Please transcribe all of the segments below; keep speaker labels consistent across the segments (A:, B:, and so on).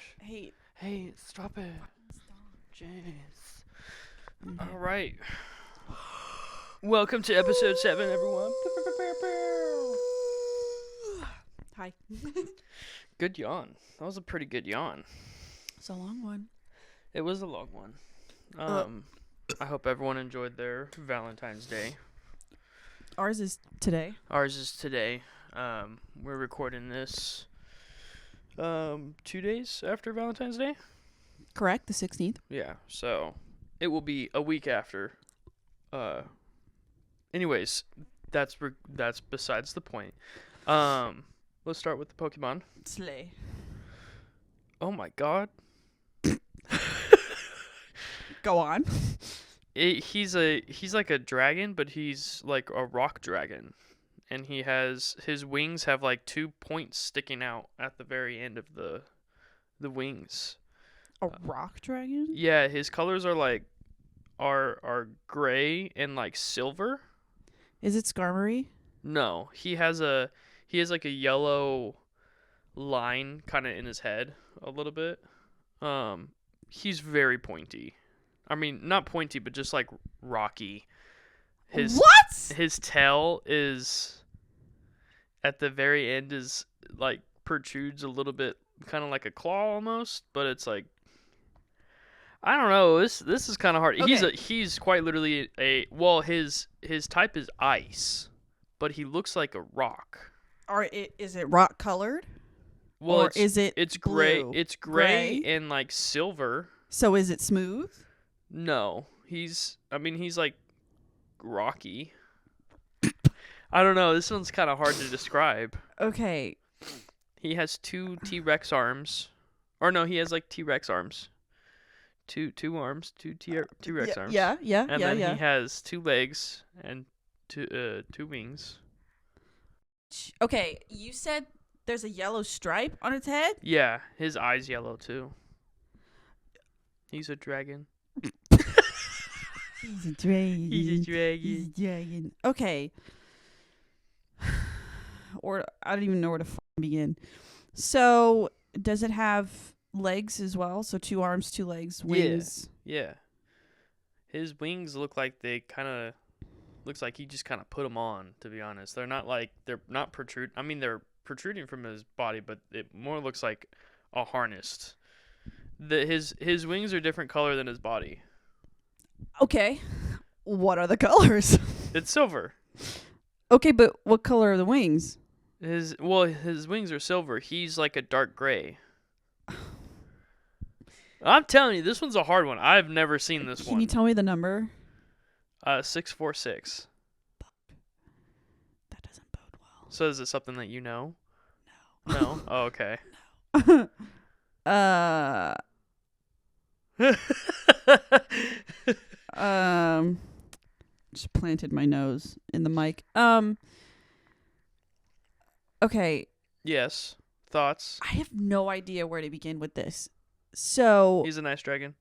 A: gosh. Hey, stop it. Jeez. All right. Welcome to episode 7, everyone.
B: Hi.
A: Good yawn. That was a pretty good yawn.
B: It's a long one.
A: It was a long one. I hope everyone enjoyed their Valentine's Day.
B: Ours is today.
A: Ours is today. We're recording this 2 days after Valentine's Day.
B: Correct, the 16th.
A: Yeah, so it will be a week after. Anyways, that's besides the point. Let's start with the Pokemon.
B: Slay.
A: Oh my god.
B: Go on.
A: He's like a dragon, but he's like a rock dragon. And his wings have like 2 points sticking out at the very end of the wings.
B: A rock dragon?
A: Yeah, his colors are like are gray and like silver.
B: Is it Skarmory?
A: No, he has like a yellow line kind of in his head a little bit. He's very pointy. I mean, not pointy, but just like rocky. His tail is at the very end is like protrudes a little bit, kind of like a claw almost, but it's like I don't know. This is kind of hard.
B: Okay.
A: He's quite literally his type is ice, but he looks like a rock.
B: Is it rock colored?
A: Well,
B: or is it
A: it's
B: blue?
A: gray. It's gray and like silver.
B: So is it smooth?
A: No, he's like rocky. I don't know. This one's kind of hard to describe.
B: Okay.
A: He has 2 T-Rex arms. Or no, he has like T-Rex arms. Two arms, 2 T-Rex arms.
B: Yeah.
A: And then he has 2 legs and 2 wings.
B: Okay, you said there's a yellow stripe on its head?
A: Yeah, his eye's yellow too. He's a dragon.
B: He's a dragon.
A: He's a dragon.
B: He's a dragon. Okay. Or I don't even know where to begin. So, does it have legs as well? So 2 arms, 2 legs, wings.
A: Yeah. His wings look like looks like he just kind of put them on, to be honest. They're not protrude. I mean, they're protruding from his body, but it more looks like a harness. His wings are different color than his body.
B: Okay. What are the colors?
A: It's silver.
B: Okay, but what color are the wings?
A: His wings are silver. He's like a dark gray. I'm telling you, this one's a hard one. I've never seen this one.
B: Can you tell me the number?
A: 646.
B: That doesn't bode well.
A: So is it something that you know?
B: No.
A: No? Oh, okay.
B: Just planted my nose in the mic. Okay.
A: Yes. Thoughts?
B: I have no idea where to begin with this. So
A: He's a nice dragon.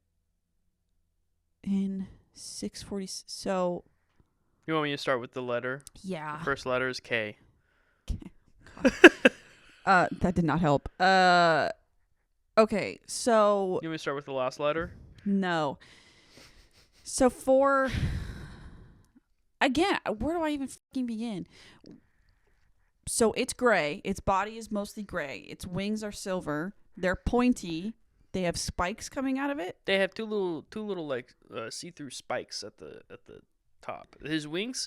B: in 640, so
A: You want me to start with the letter?
B: yeah.
A: The first letter is K.
B: That did not help. Okay, so
A: You want me to start with the last letter?
B: no. So again, where do I even fucking begin? So it's gray. Its body is mostly gray. Its wings are silver. They're pointy. They have spikes coming out of it.
A: They have two little like see-through spikes at the top. His wing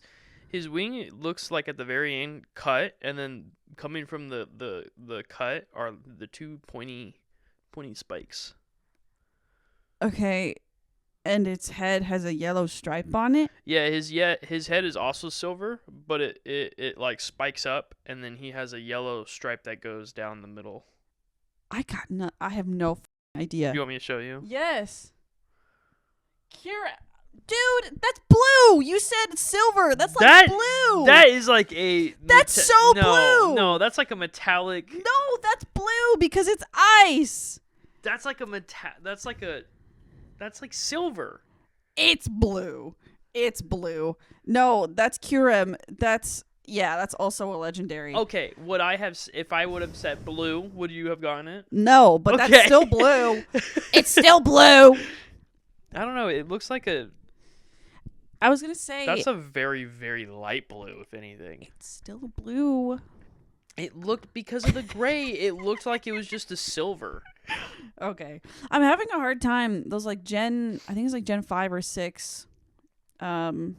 A: looks like at the very end cut, and then coming from the cut are the 2 pointy spikes.
B: Okay, and its head has a yellow stripe on it.
A: Yeah, his head is also silver, but it like spikes up, and then he has a yellow stripe that goes down the middle.
B: I have no idea.
A: You want me to show you?
B: Yes. Kira, dude, that's blue. You said silver. That's like blue.
A: That is like a.
B: That's blue.
A: No, that's like a metallic.
B: No, that's blue because it's ice.
A: That's like That's like silver.
B: It's blue. No, that's Kyurem. That's Yeah, that's also a legendary.
A: Okay, would I have if I would have said blue? Would you have gotten it?
B: No, but
A: Okay.
B: that's still blue. It's still blue.
A: I don't know. It looks like
B: I was gonna say
A: that's a very very light blue, if anything.
B: it's still blue.
A: It looked because of the gray. It looked like it was just a silver.
B: Okay, I'm having a hard time. Those like Gen, I think it's like Gen 5 or 6, legendaries.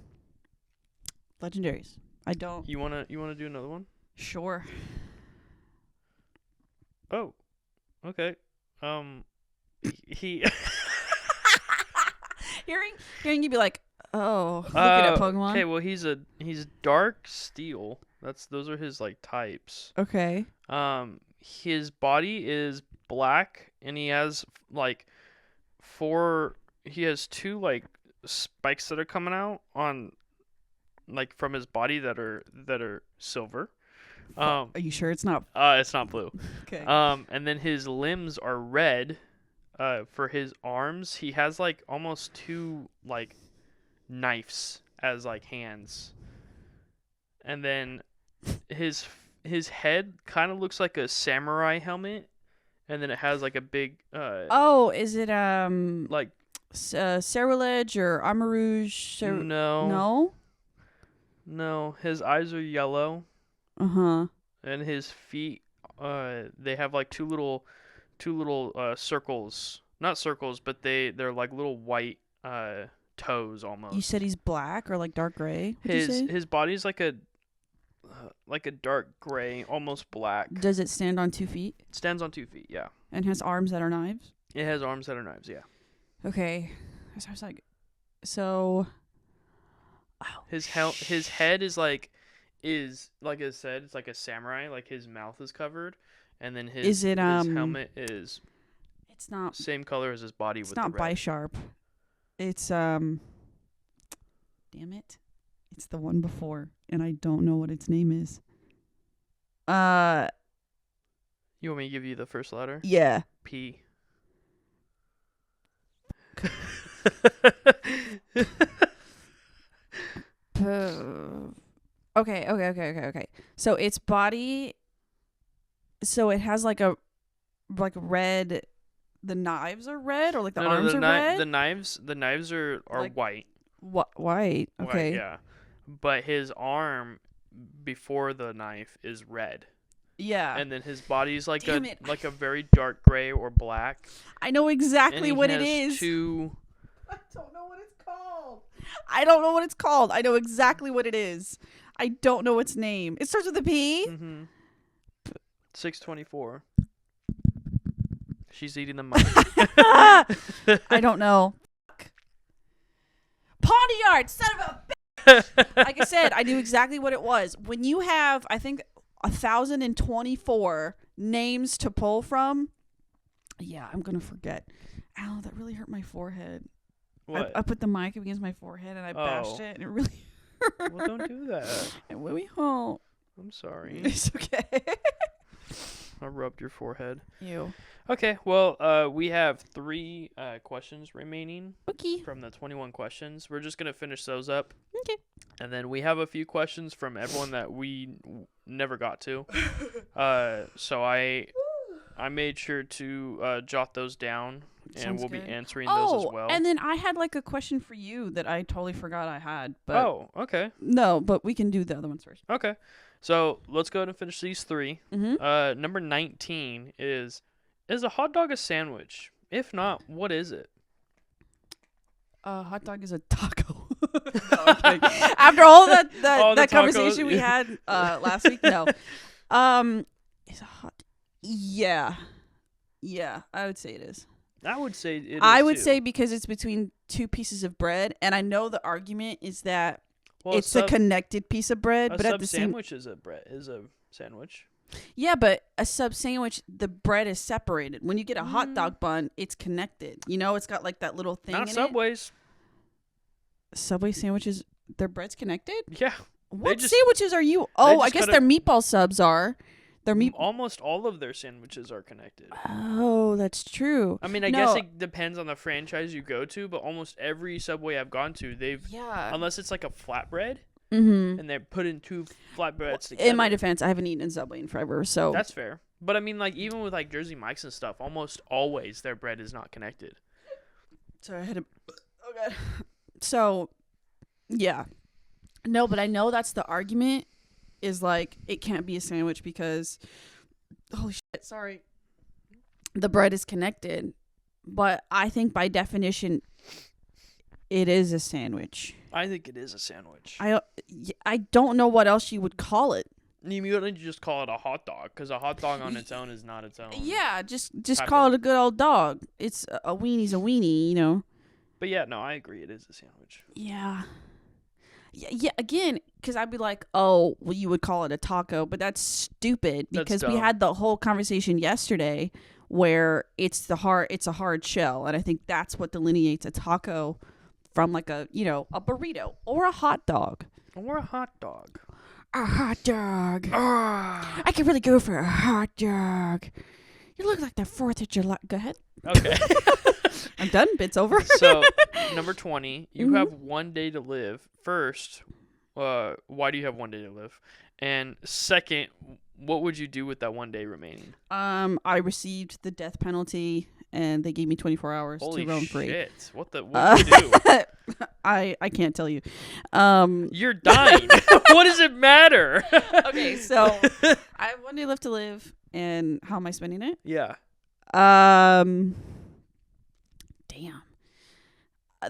B: I don't.
A: You wanna do another one?
B: Sure.
A: Oh, okay. He.
B: Hearing you be like, oh, looking at Pokemon.
A: Okay, well he's dark steel. Those are his like types.
B: Okay.
A: His body is black, and he has like he has two like spikes that are coming out on like from his body that are silver.
B: Are you sure it's not?
A: It's not blue.
B: Okay.
A: And then his limbs are red. For his arms, he has like almost two like knives as like hands. And then his head kind of looks like a samurai helmet, and then it has like a big
B: Oh, is it
A: like
B: Cerulege or Armarouge?
A: No, his eyes are yellow.
B: Uh-huh.
A: And his feet they have like two little circles. Not circles, but they're like little white toes almost.
B: You said he's black or like dark gray? What'd you say?
A: His body's like a dark gray, almost black.
B: Does it stand on 2 feet?
A: It stands on 2 feet, yeah.
B: And has arms that are knives?
A: It has arms that are knives, yeah.
B: Okay. So I was like, so
A: his head is like I said, it's like a samurai, like his mouth is covered, and then his helmet is
B: it's not
A: same color as his body with the red.
B: It's not Bisharp. It's damn it. It's the one before, and I don't know what its name is.
A: You want me to give you the first letter?
B: Yeah.
A: P.
B: Okay. So its body, so it has like a red. The knives are red, or like the arms are red.
A: The knives are like, white.
B: What white? Okay.
A: White, yeah, but his arm before the knife is red.
B: Yeah.
A: And then his body's like like a very dark gray or black.
B: I know exactly what it is. I don't know what it's called. I know exactly what it is. I don't know its name. It starts with a P.
A: 624. She's eating the mic.
B: I don't know. Pawniard, son of a bitch. Like I said, I knew exactly what it was. When you have, I think, 1,024 names to pull from, yeah, I'm going to forget. Ow, that really hurt my forehead.
A: What?
B: I put the mic against my forehead and I bashed it, and it really hurt.
A: Well, don't do that.
B: And we won't.
A: I'm sorry.
B: It's okay.
A: I rubbed your forehead.
B: You.
A: Okay, well, we have 3 questions remaining
B: Okay.
A: from the 21 questions. We're just going to finish those up.
B: Okay.
A: And then we have a few questions from everyone that we never got to. So I made sure to jot those down, and we'll be answering those as well.
B: And then I had like a question for you that I totally forgot I had. But
A: okay.
B: No, but we can do the other ones first.
A: Okay. So let's go ahead and finish these 3.
B: Mm-hmm.
A: Number 19 is a hot dog a sandwich? If not, what is it?
B: Hot dog is a taco. No, I'm kidding. After all that conversation we had last week, no. Is a hot? Yeah, I would say it is.
A: I would say it is.
B: I would say because it's between 2 pieces of bread, and I know the argument is that it's a connected piece of bread, but at the same
A: sandwich is a sandwich.
B: Yeah, but a sub sandwich, the bread is separated. When you get a hot dog bun, it's connected. You know, it's got like that little thing.
A: Not
B: in
A: Subways.
B: It. Subway sandwiches, their bread's connected?
A: Yeah.
B: What sandwiches are you? Oh, I guess their meatball subs are.
A: Almost all of their sandwiches are connected.
B: Oh, that's true.
A: I mean, I guess it depends on the franchise you go to, but almost every Subway I've gone to, unless it's like a flatbread,
B: Mm-hmm.
A: and they're put in two flatbreads together.
B: In my defense, I haven't eaten in Subway in forever, so
A: That's fair. But I mean, like, even with like Jersey Mike's and stuff, almost always their bread is not connected.
B: So I had to. Oh god. So, yeah, no, but I know that's the argument. Is like it can't be a sandwich because, holy shit, sorry, the bread is connected. But I think by definition, it is a sandwich.
A: I think it is a sandwich.
B: I don't know what else you would call it.
A: You wouldn't just call it a hot dog, because a hot dog on its own is not its own.
B: Yeah, just call it a good old dog. It's a weenie's a weenie, you know.
A: But yeah, no, I agree. It is a sandwich.
B: Yeah. Yeah, again, because I'd be like, oh, well, you would call it a taco, but that's stupid because we had the whole conversation yesterday where it's a hard shell, and I think that's what delineates a taco from like a burrito or a hot dog.
A: Or a hot dog.
B: A hot dog. I could really go for a hot dog. You look like the 4th of July. Go ahead.
A: Okay.
B: I'm done. Bit's over.
A: So, number 20, you have 1 day to live. First, why do you have 1 day to live? And second, what would you do with that 1 day remaining?
B: I received the death penalty, and they gave me 24 hours to roam free.
A: Holy shit. What did you do?
B: I can't tell you.
A: You're dying. What does it matter?
B: Okay, so I have 1 day left to live, and how am I spending it?
A: Yeah.
B: Damn.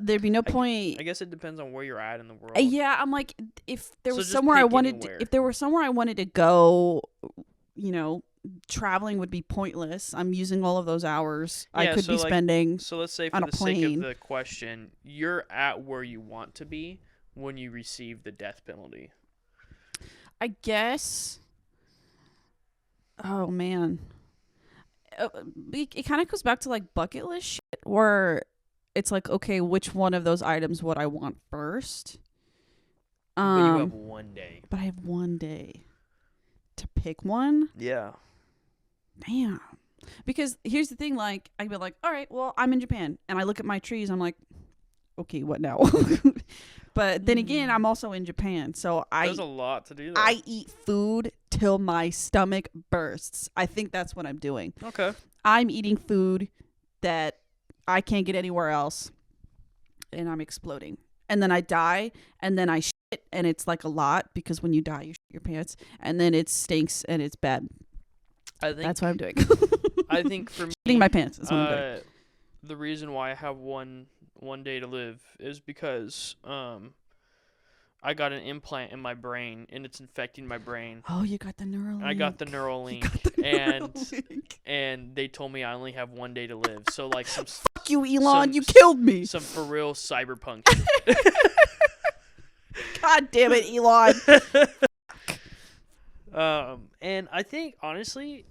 B: There'd be no point.
A: I guess it depends on where you're at in the world.
B: Yeah, I'm like, if there was
A: just
B: somewhere I
A: pick
B: wanted,
A: anywhere.
B: if there were somewhere I wanted to go, traveling would be pointless. I'm using all of those hours I could be spending.
A: So let's say, for
B: on
A: the
B: a
A: sake of
B: plane.
A: the question, you're at where you want to be when you receive the death penalty.
B: I guess. Oh man, it kind of goes back to like bucket list shit, where it's like, okay, which one of those items would I want first?
A: But you have 1 day.
B: But I have 1 day to pick one.
A: Yeah.
B: Damn. Because here's the thing, like, I'd be like, all right, well, I'm in Japan, and I look at my trees, I'm like, okay, what now? But then again, I'm also in Japan, so
A: There's a lot to do there.
B: I eat food till my stomach bursts. I think that's what I'm doing.
A: Okay.
B: I'm eating food that I can't get anywhere else, and I'm exploding. And then I die, and then I shit, and it's like a lot, because when you die, you shit your pants, and then it stinks, and it's bad.
A: I think
B: That's what I'm doing.
A: I think for me,
B: shitting my pants is what I'm doing.
A: the reason why I have one day to live is because I got an implant in my brain, and it's infecting my brain.
B: Oh, you got the Neuralink.
A: I got the Neuralink, and they told me I only have 1 day to live. So like
B: fuck you, Elon, you killed me.
A: Some for real cyberpunk.
B: God damn it, Elon.
A: And I think honestly,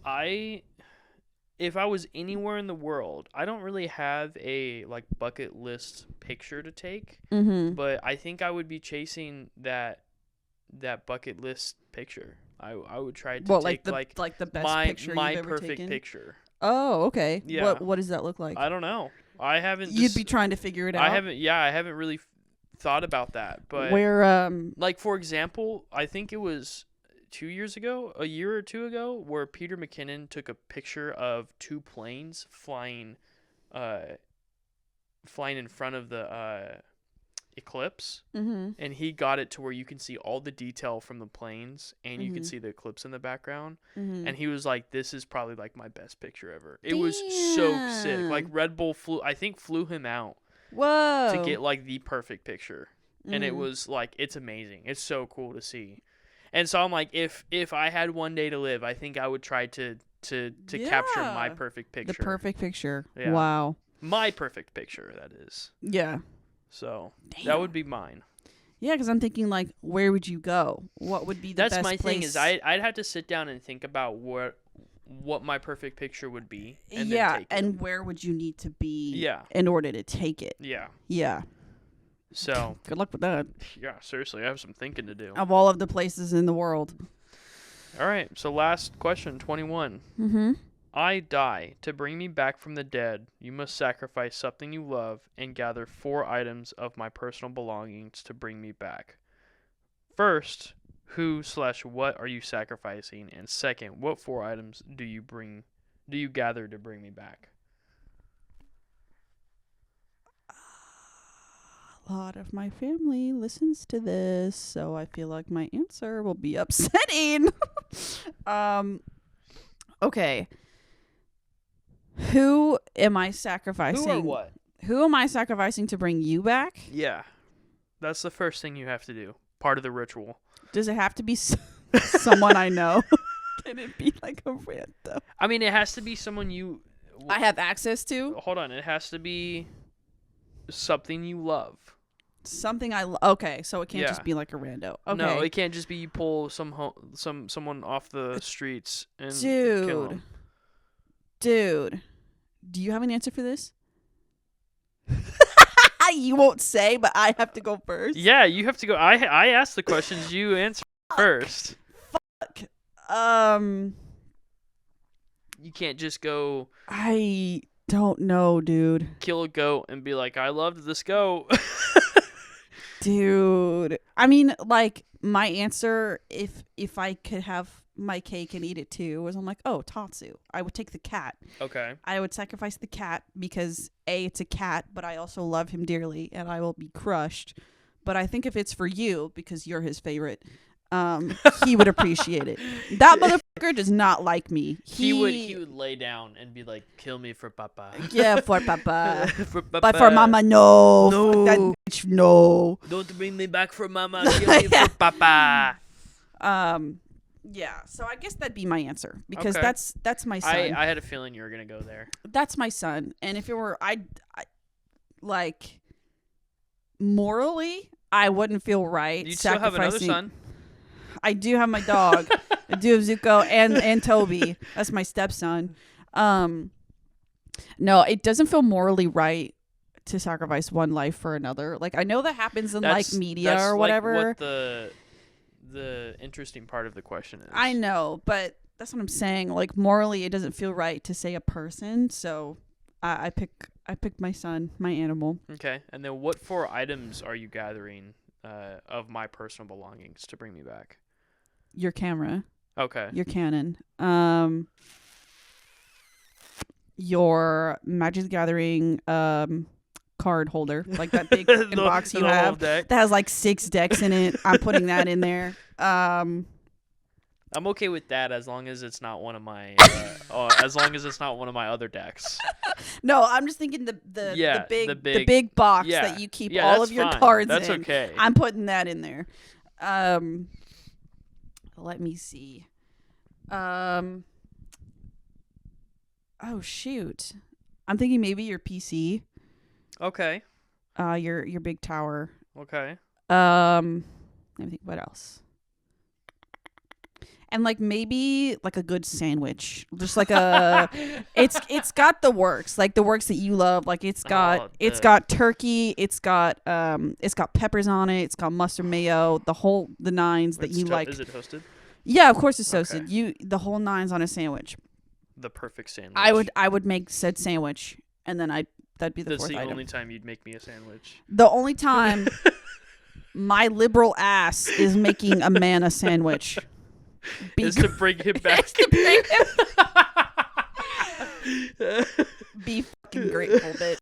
A: if I was anywhere in the world, I don't really have a like bucket list picture to take, but I think I would be chasing that bucket list picture. I would try to take
B: like the best picture
A: my
B: you've ever
A: perfect
B: taken?
A: picture.
B: Oh, okay.
A: Yeah.
B: What does that look like?
A: I don't know. I haven't.
B: You'd be trying to figure it out.
A: I haven't really thought about that. But
B: where
A: like for example, I think it was 2 years ago, a year or two ago, where Peter McKinnon took a picture of two planes flying in front of the eclipse, and he got it to where you can see all the detail from the planes, and you can see the eclipse in the background, and he was like, this is probably like my best picture ever. It was so sick. Like Red Bull flew him out to get like the perfect picture, and it was like, it's amazing. It's so cool to see. And so I'm like, if I had 1 day to live, I think I would try to capture my perfect picture.
B: The perfect picture.
A: Yeah.
B: Wow.
A: My perfect picture, that is.
B: Yeah.
A: So that would be mine.
B: Yeah, because I'm thinking, like, where would you go? What would be the best place?
A: That's my thing, is I'd have to sit down and think about what my perfect picture would be. And then take it.
B: Where would you need to be
A: Yeah.
B: in order to take it?
A: Yeah.
B: Yeah.
A: So.
B: Good luck with that.
A: Yeah, seriously, I have some thinking to do.
B: Of all of the places in the world.
A: All right, so last question, 21. I die. To bring me back from the dead, you must sacrifice something you love and gather 4 items of my personal belongings to bring me back. First, who/what are you sacrificing? And second, what 4 items do you gather to bring me back?
B: A lot of my family listens to this, so I feel like my answer will be upsetting. Okay. Who am I sacrificing?
A: Who or what?
B: Who am I sacrificing to bring you back?
A: Yeah. That's the first thing you have to do. Part of the ritual.
B: Does it have to be someone I know? Can it be like a random?
A: I mean, it has to be someone
B: I have access to?
A: Hold on. It has to be something you love.
B: Something okay, so it can't just be like a rando. Okay.
A: No, it can't just be you pull someone off the streets and
B: Dude.
A: kill them.
B: Dude. Do you have an answer for this? You won't say, but I have to go first.
A: Yeah, you have to go. I asked the questions. You answer first.
B: Fuck.
A: You can't just go.
B: I don't know, dude.
A: Kill a goat and be like, I loved this goat.
B: Dude. I mean, like, my answer, if I could have my cake and eat it too, was I'm like, oh, Tatsu. I would take the cat.
A: Okay.
B: I would sacrifice the cat because A, it's a cat, but I also love him dearly and I will be crushed. But I think if it's for you, because you're his favorite, he would appreciate it. That motherfucker does not like me.
A: He would lay down and be like, kill me for papa.
B: Yeah, for papa.
A: For papa.
B: But for mama, no.
A: No.
B: Fuck that bitch, no.
A: Don't bring me back for mama. Kill me for papa.
B: Yeah, so I guess that'd be my answer because
A: Okay.
B: that's my son.
A: I had a feeling you were gonna go there.
B: That's my son, and if it were I like morally, I wouldn't feel right.
A: You still have another son.
B: I do have my dog. I do have Zuko and Toby. That's my stepson. No, it doesn't feel morally right to sacrifice one life for another. Like I know that happens in like media or whatever.
A: Like what the interesting part of the question is.
B: I know, but that's what I'm saying. Like morally, it doesn't feel right to say a person. So I pick my son, my animal.
A: Okay, and then what 4 items are you gathering of my personal belongings to bring me back?
B: Your camera.
A: Okay.
B: Your Canon. Your Magic the Gathering card holder, like that big box you have that has like 6 decks in it. I'm putting that in there.
A: I'm okay with that as long as it's not one of my as long as it's not one of my other decks.
B: No, I'm just thinking the big box that you keep all of your cards in.
A: That's okay.
B: I'm putting that in there. Let me see. Oh shoot. I'm thinking maybe your PC.
A: Okay.
B: Your big tower.
A: Okay.
B: Let me think what else. And like maybe like a good sandwich. Just like a it's got the works. Like the works that you love. Like it's got turkey, it's got peppers on it, it's got mustard mayo, the nines that you like.
A: Is it toasted?
B: Yeah, of course it's toasted. Okay. The whole 9s on a sandwich.
A: The perfect sandwich.
B: I would make said sandwich and then that'd be the fourth item.
A: That's the only time you'd make me a sandwich.
B: The only time my liberal ass is making a man a sandwich.
A: Is to bring him back.
B: Be fucking grateful, bitch.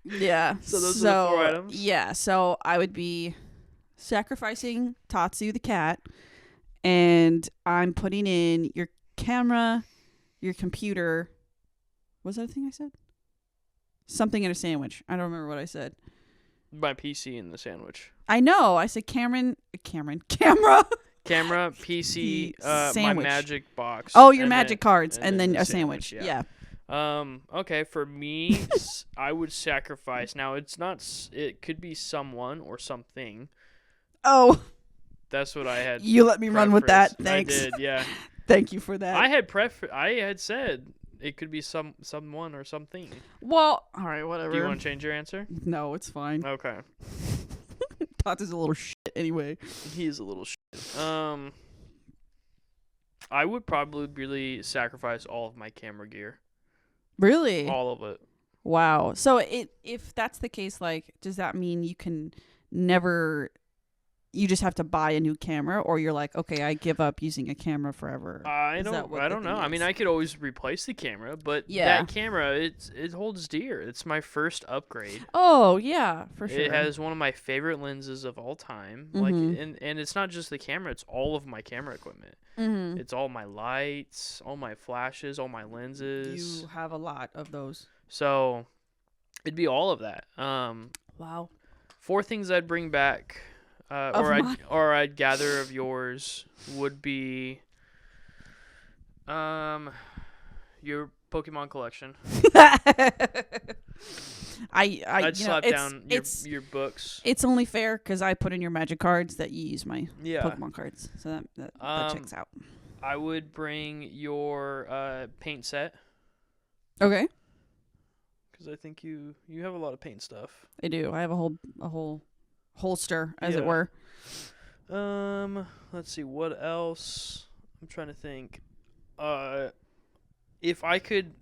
B: Yeah.
A: So those are the 4 items?
B: Yeah, so I would be sacrificing Tatsu the cat, and I'm putting in your camera, your computer. What was that thing I said? Something in a sandwich. I don't remember what I said.
A: My PC in the sandwich.
B: I know. I said camera.
A: Camera, PC, my magic box.
B: Oh, your magic cards, and then a sandwich. Yeah.
A: Okay, for me, I would sacrifice. Now, it could be someone or something.
B: Oh.
A: That's what I had.
B: You let me run with that. Thanks.
A: I did, yeah.
B: Thank you for that.
A: I had said it could be someone or something.
B: Well, all right, whatever.
A: Do you want to change your answer?
B: No, it's fine.
A: Okay.
B: Tots is a little shit anyway.
A: He's a little shit. I would probably really sacrifice all of my camera gear.
B: Really?
A: All of it.
B: Wow. So if that's the case, like, does that mean you can never you just have to buy a new camera, or you're like, okay, I give up using a camera forever?
A: I don't know. I mean, I could always replace the camera, but that camera, it holds dear. It's my first upgrade.
B: Oh yeah, for sure.
A: It has one of my favorite lenses of all time. Like, and it's not just the camera; it's all of my camera equipment. It's all my lights, all my flashes, all my lenses.
B: You have a lot of those.
A: So, it'd be all of that.
B: Wow.
A: 4 things I'd bring back, or I'd gather of yours would be, your Pokemon collection. I'd slap down your books.
B: It's only fair because I put in your magic cards that you use my Pokemon cards, so that checks out.
A: I would bring your paint set.
B: Okay.
A: Because I think you have a lot of paint stuff.
B: I do. I have a whole holster, as it were.
A: Let's see what else. I'm trying to think. If I could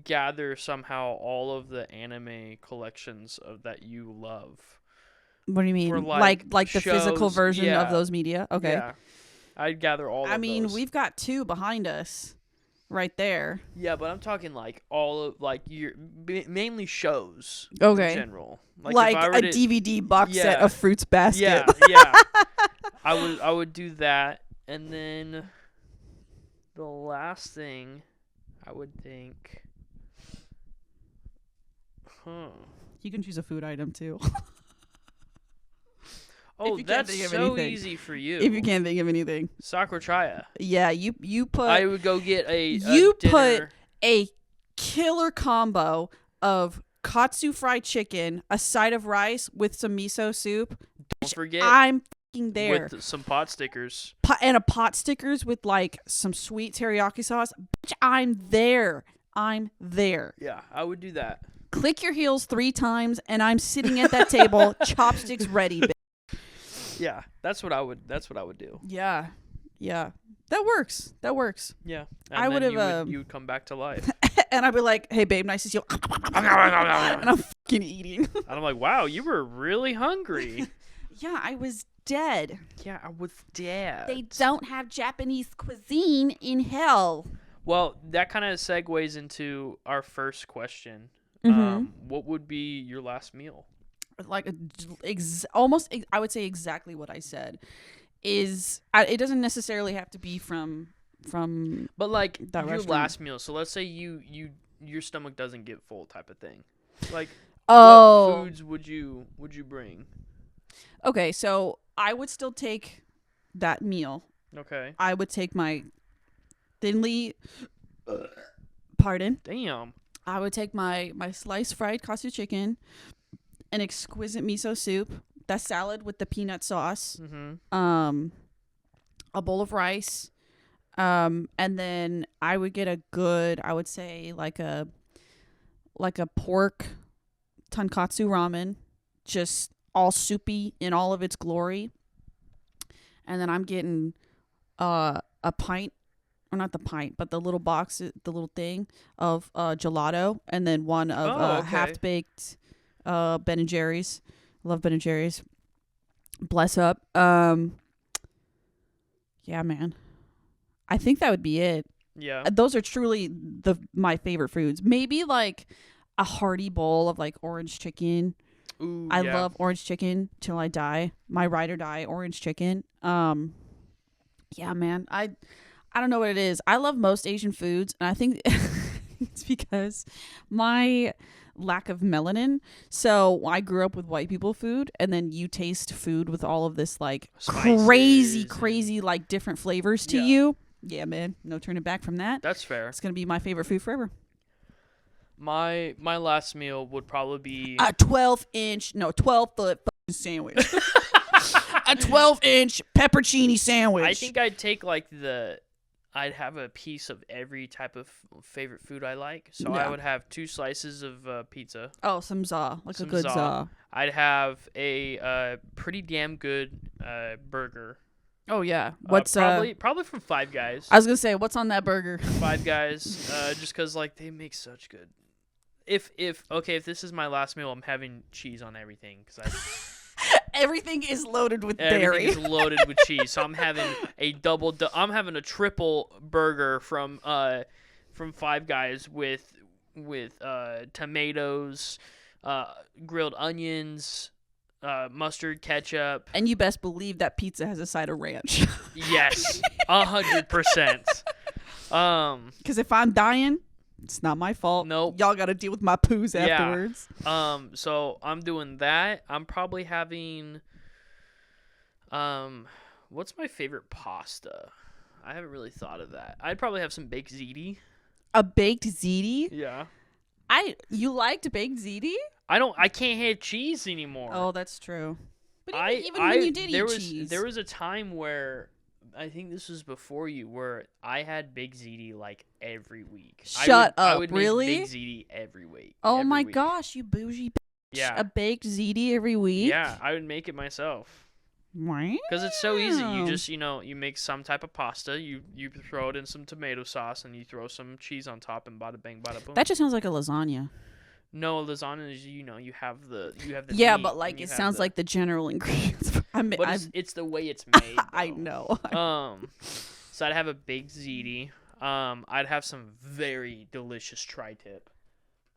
A: gather somehow all of the anime collections that you love.
B: What do you mean?
A: For
B: like the
A: shows,
B: physical version of those media? Okay.
A: Yeah. I'd gather all of those.
B: I mean, we've got 2 behind us. Right there.
A: Yeah, but I'm talking like all of your mainly shows.
B: Okay.
A: In general,
B: like a DVD box set of Fruits Basket.
A: Yeah. I would do that, and then the last thing I would think.
B: You can choose a food item too.
A: Oh, that's so easy for you.
B: If you can't think of anything.
A: Sakurachaya.
B: Yeah, you put...
A: I would go get
B: put a killer combo of katsu fried chicken, a side of rice with some miso soup.
A: Don't forget.
B: I'm fucking there.
A: With some pot stickers.
B: And a pot stickers with like some sweet teriyaki sauce. Bitch, I'm there.
A: Yeah, I would do that.
B: Click your heels 3 times and I'm sitting at that table, chopsticks ready, bitch.
A: Yeah, that's what I would do.
B: Yeah. That works.
A: Yeah. And
B: I would have.
A: You would come back to life.
B: And I'd be like, "Hey, babe, nice to see you." And I'm fucking eating.
A: And I'm like, "Wow, you were really hungry."
B: Yeah, I was dead.
A: Yeah, I was dead.
B: They don't have Japanese cuisine in hell.
A: Well, that kind of segues into our first question. What would be your last meal?
B: Like almost, I would say exactly what I said. It doesn't necessarily have to be from.
A: But like
B: your
A: restaurant. Last meal. So let's say your stomach doesn't get full, type of thing. Like, what foods would you bring?
B: Okay, so I would still take that meal.
A: Okay.
B: I would take my thinly. Pardon.
A: Damn.
B: I would take my sliced fried katsu chicken, an exquisite miso soup, that salad with the peanut sauce, a bowl of rice, and then I would get a good, I would say like a pork tonkatsu ramen, just all soupy in all of its glory, and then I'm getting a pint. Or not the pint, but the little box, the little thing of gelato, and then one of half-baked Ben and Jerry's. Love Ben and Jerry's. Bless up. Yeah, man. I think that would be it.
A: Yeah.
B: Those are truly my favorite foods. Maybe like a hearty bowl of like orange chicken.
A: Ooh,
B: I love orange chicken till I die. My ride or die orange chicken. Yeah, man. I don't know what it is. I love most Asian foods, and I think it's because my lack of melanin. So I grew up with white people food, and then you taste food with all of this like crazy like different flavors to you. Yeah, man. No turning back from that.
A: That's fair.
B: It's gonna be my favorite food forever.
A: My last meal would probably be
B: a 12-foot sandwich. A 12-inch peppercini sandwich.
A: I think I'd take like I'd have a piece of every type of favorite food I like. So I would have 2 slices of pizza.
B: Oh, some za. Like some a good za.
A: I'd have a pretty damn good burger.
B: Oh, yeah. What's
A: probably from Five Guys.
B: I was going to say, what's on that burger?
A: Five Guys. Just because like they make such good. If this is my last meal, I'm having cheese on everything.
B: Everything is loaded with
A: Everything
B: dairy.
A: is loaded with cheese. So I'm having I'm having a triple burger from Five Guys with tomatoes, grilled onions, mustard, ketchup.
B: And you best believe that pizza has a side of ranch.
A: Yes, 100%.
B: Because if I'm dying, it's not my fault.
A: Nope.
B: Y'all got to deal with my poos afterwards.
A: So I'm doing that. I'm probably having, what's my favorite pasta? I haven't really thought of that. I'd probably have some baked ziti.
B: A baked ziti?
A: Yeah.
B: You liked baked ziti?
A: I can't have cheese anymore.
B: Oh, that's true. But even when you did eat cheese.
A: There was a time where, I think this was before you, where I had Big Ziti like every week.
B: Shut up,
A: I would
B: really?
A: Make Big Ziti every week.
B: Oh
A: every
B: my
A: week.
B: gosh, you bougie bitch.
A: Yeah.
B: A baked ziti every week?
A: Yeah, I would make it myself.
B: Wow.
A: Because it's so easy. You just, you make some type of pasta, you throw it in some tomato sauce, and you throw some cheese on top, and bada bing, bada boom.
B: That just sounds like a lasagna.
A: No, lasagna is, you have the
B: yeah,
A: meat,
B: but like it sounds like the general ingredients.
A: It's the way it's made.
B: I know.
A: So I'd have a baked ziti. I'd have some very delicious tri-tip.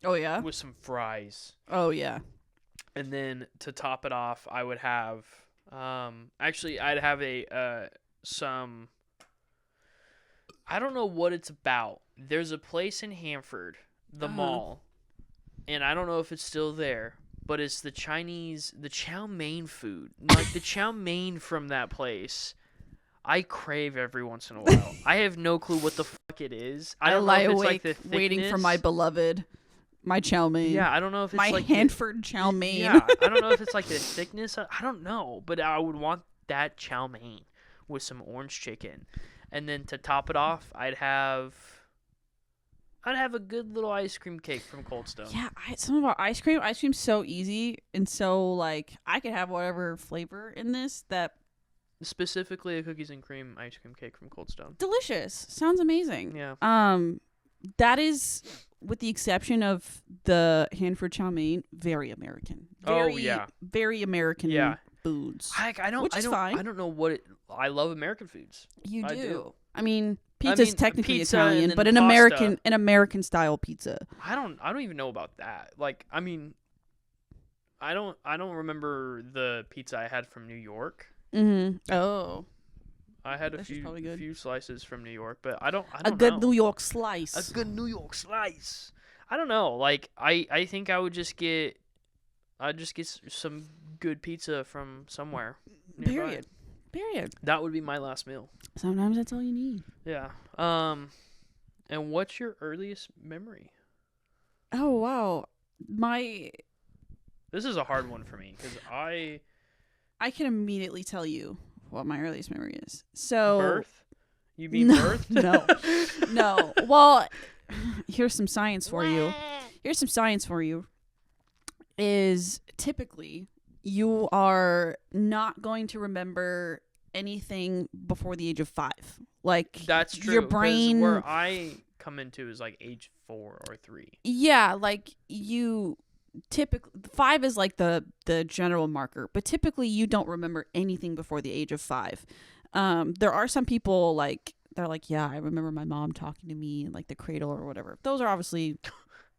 B: Oh yeah.
A: With some fries.
B: Oh yeah.
A: And then to top it off, I would have I'd have some, I don't know what it's about. There's a place in Hanford, the mall, and I don't know if it's still there, but it's the chow mein food. Like the chow mein from that place, I crave every once in a while. I have no clue what the fuck it is. I don't know if it's like the thickness.
B: Waiting for my beloved, my chow mein.
A: Yeah, I don't know if it's
B: my
A: like
B: Hanford chow mein.
A: Yeah, I don't know if it's like the thickness. I don't know, but I would want that chow mein with some orange chicken, and then to top it off, I'd have a good little ice cream cake from Cold Stone.
B: Yeah, some of our ice cream's so easy, and so like I could have whatever flavor in this that.
A: Specifically, a cookies and cream ice cream cake from Cold Stone.
B: Delicious. Sounds amazing.
A: Yeah.
B: That is, with the exception of the Hanford chow mein, very American. Very American foods.
A: Which is fine. I don't know what it. I love American foods.
B: You do.
A: I do.
B: I mean, pizza's technically
A: pizza
B: Italian, but an
A: pasta.
B: American style pizza.
A: I don't even know about that. Like, I mean, I don't remember the pizza I had from New York.
B: Mm-hmm. Oh.
A: I had a few slices from New York, but I don't
B: a good know. New York slice.
A: A good New York slice. I don't know. Like I think I'd just get some good pizza from somewhere nearby.
B: Period.
A: That would be my last meal.
B: Sometimes that's all you need.
A: Yeah. And what's your earliest memory?
B: Oh wow.
A: This is a hard one for me cuz
B: I can immediately tell you what my earliest memory is. So
A: birth? You mean birth?
B: No. Well, here's some science for you. Is typically you are not going to remember anything before the age of 5. Like
A: that's true.
B: Your brain.
A: Where I come into is like age 4 or 3.
B: Yeah, like you. Typically 5 is like the general marker, but typically you don't remember anything before the age of 5. There are some people like they're like, yeah, I remember my mom talking to me in like the cradle or whatever. Those are obviously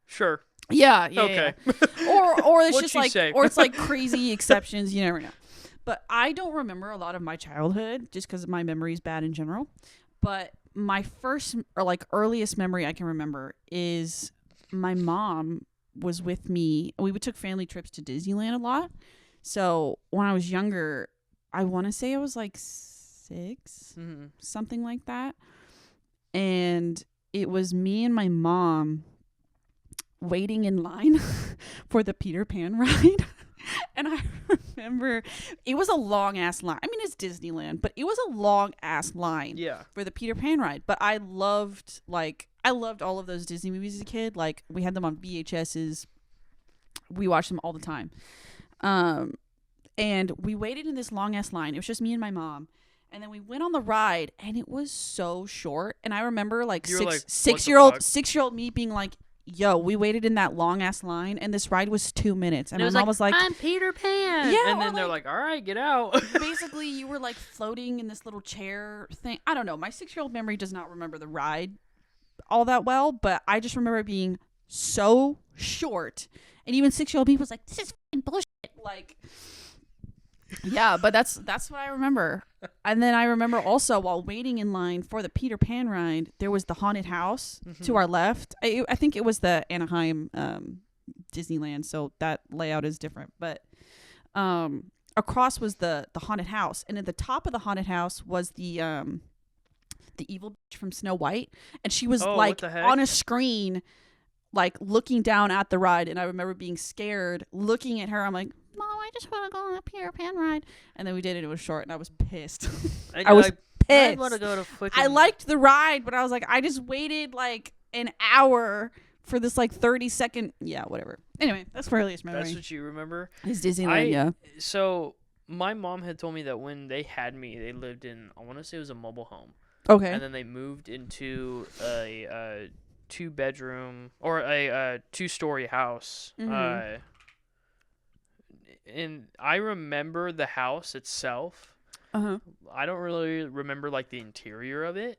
A: sure.
B: Yeah.
A: Okay.
B: Yeah. Or it's just like
A: say?
B: Or it's like crazy exceptions. You never know. But I don't remember a lot of my childhood just because my memory is bad in general. But my first or like earliest memory I can remember is my mom was with me. We took family trips to Disneyland a lot. So when I was younger, I want to say I was like 6, something like that. And it was me and my mom waiting in line for the Peter Pan ride. And I remember it was a long ass line. I mean, it's Disneyland, but it was a long ass line for the Peter Pan ride. But I loved all of those Disney movies as a kid. Like we had them on VHSs. We watched them all the time. And we waited in this long ass line. It was just me and my mom. And then we went on the ride and it was so short. And I remember like 6-year-old me being like, we waited in that long ass line, and this ride was 2 minutes, and
A: it
B: my
A: was
B: mom was like,
A: "I'm Peter Pan."
B: Yeah,
A: and then they're like, "All right, get out."
B: basically, you were like floating in this little chair thing. I don't know. My 6-year-old memory does not remember the ride all that well, but I just remember it being so short, and even 6-year-old me was like, "This is fucking bullshit." Like, yeah, but that's what I remember. And then I remember also while waiting in line for the Peter Pan ride, there was the haunted house to our left. I think it was the Anaheim Disneyland, so that layout is different. But across was the haunted house, and at the top of the haunted house was the evil bitch from Snow White, and she was like on a screen, like looking down at the ride. And I remember being scared, looking at her. I'm like, Mom, I just want to go on a Peter Pan ride. And then we did it. It was short, and I was pissed. I was pissed.
A: I want to go to
B: I liked the ride, but I was like, I just waited like an hour for this like 30-second. Yeah, whatever. Anyway, that's my earliest memory.
A: That's what you remember?
B: It's Disneyland, yeah.
A: So my mom had told me that when they had me, they lived in, I want to say it was a mobile home.
B: Okay.
A: And then they moved into a 2-bedroom or a 2-story house.
B: Mm-hmm.
A: And I remember the house itself.
B: Uh-huh.
A: I don't really remember like the interior of it,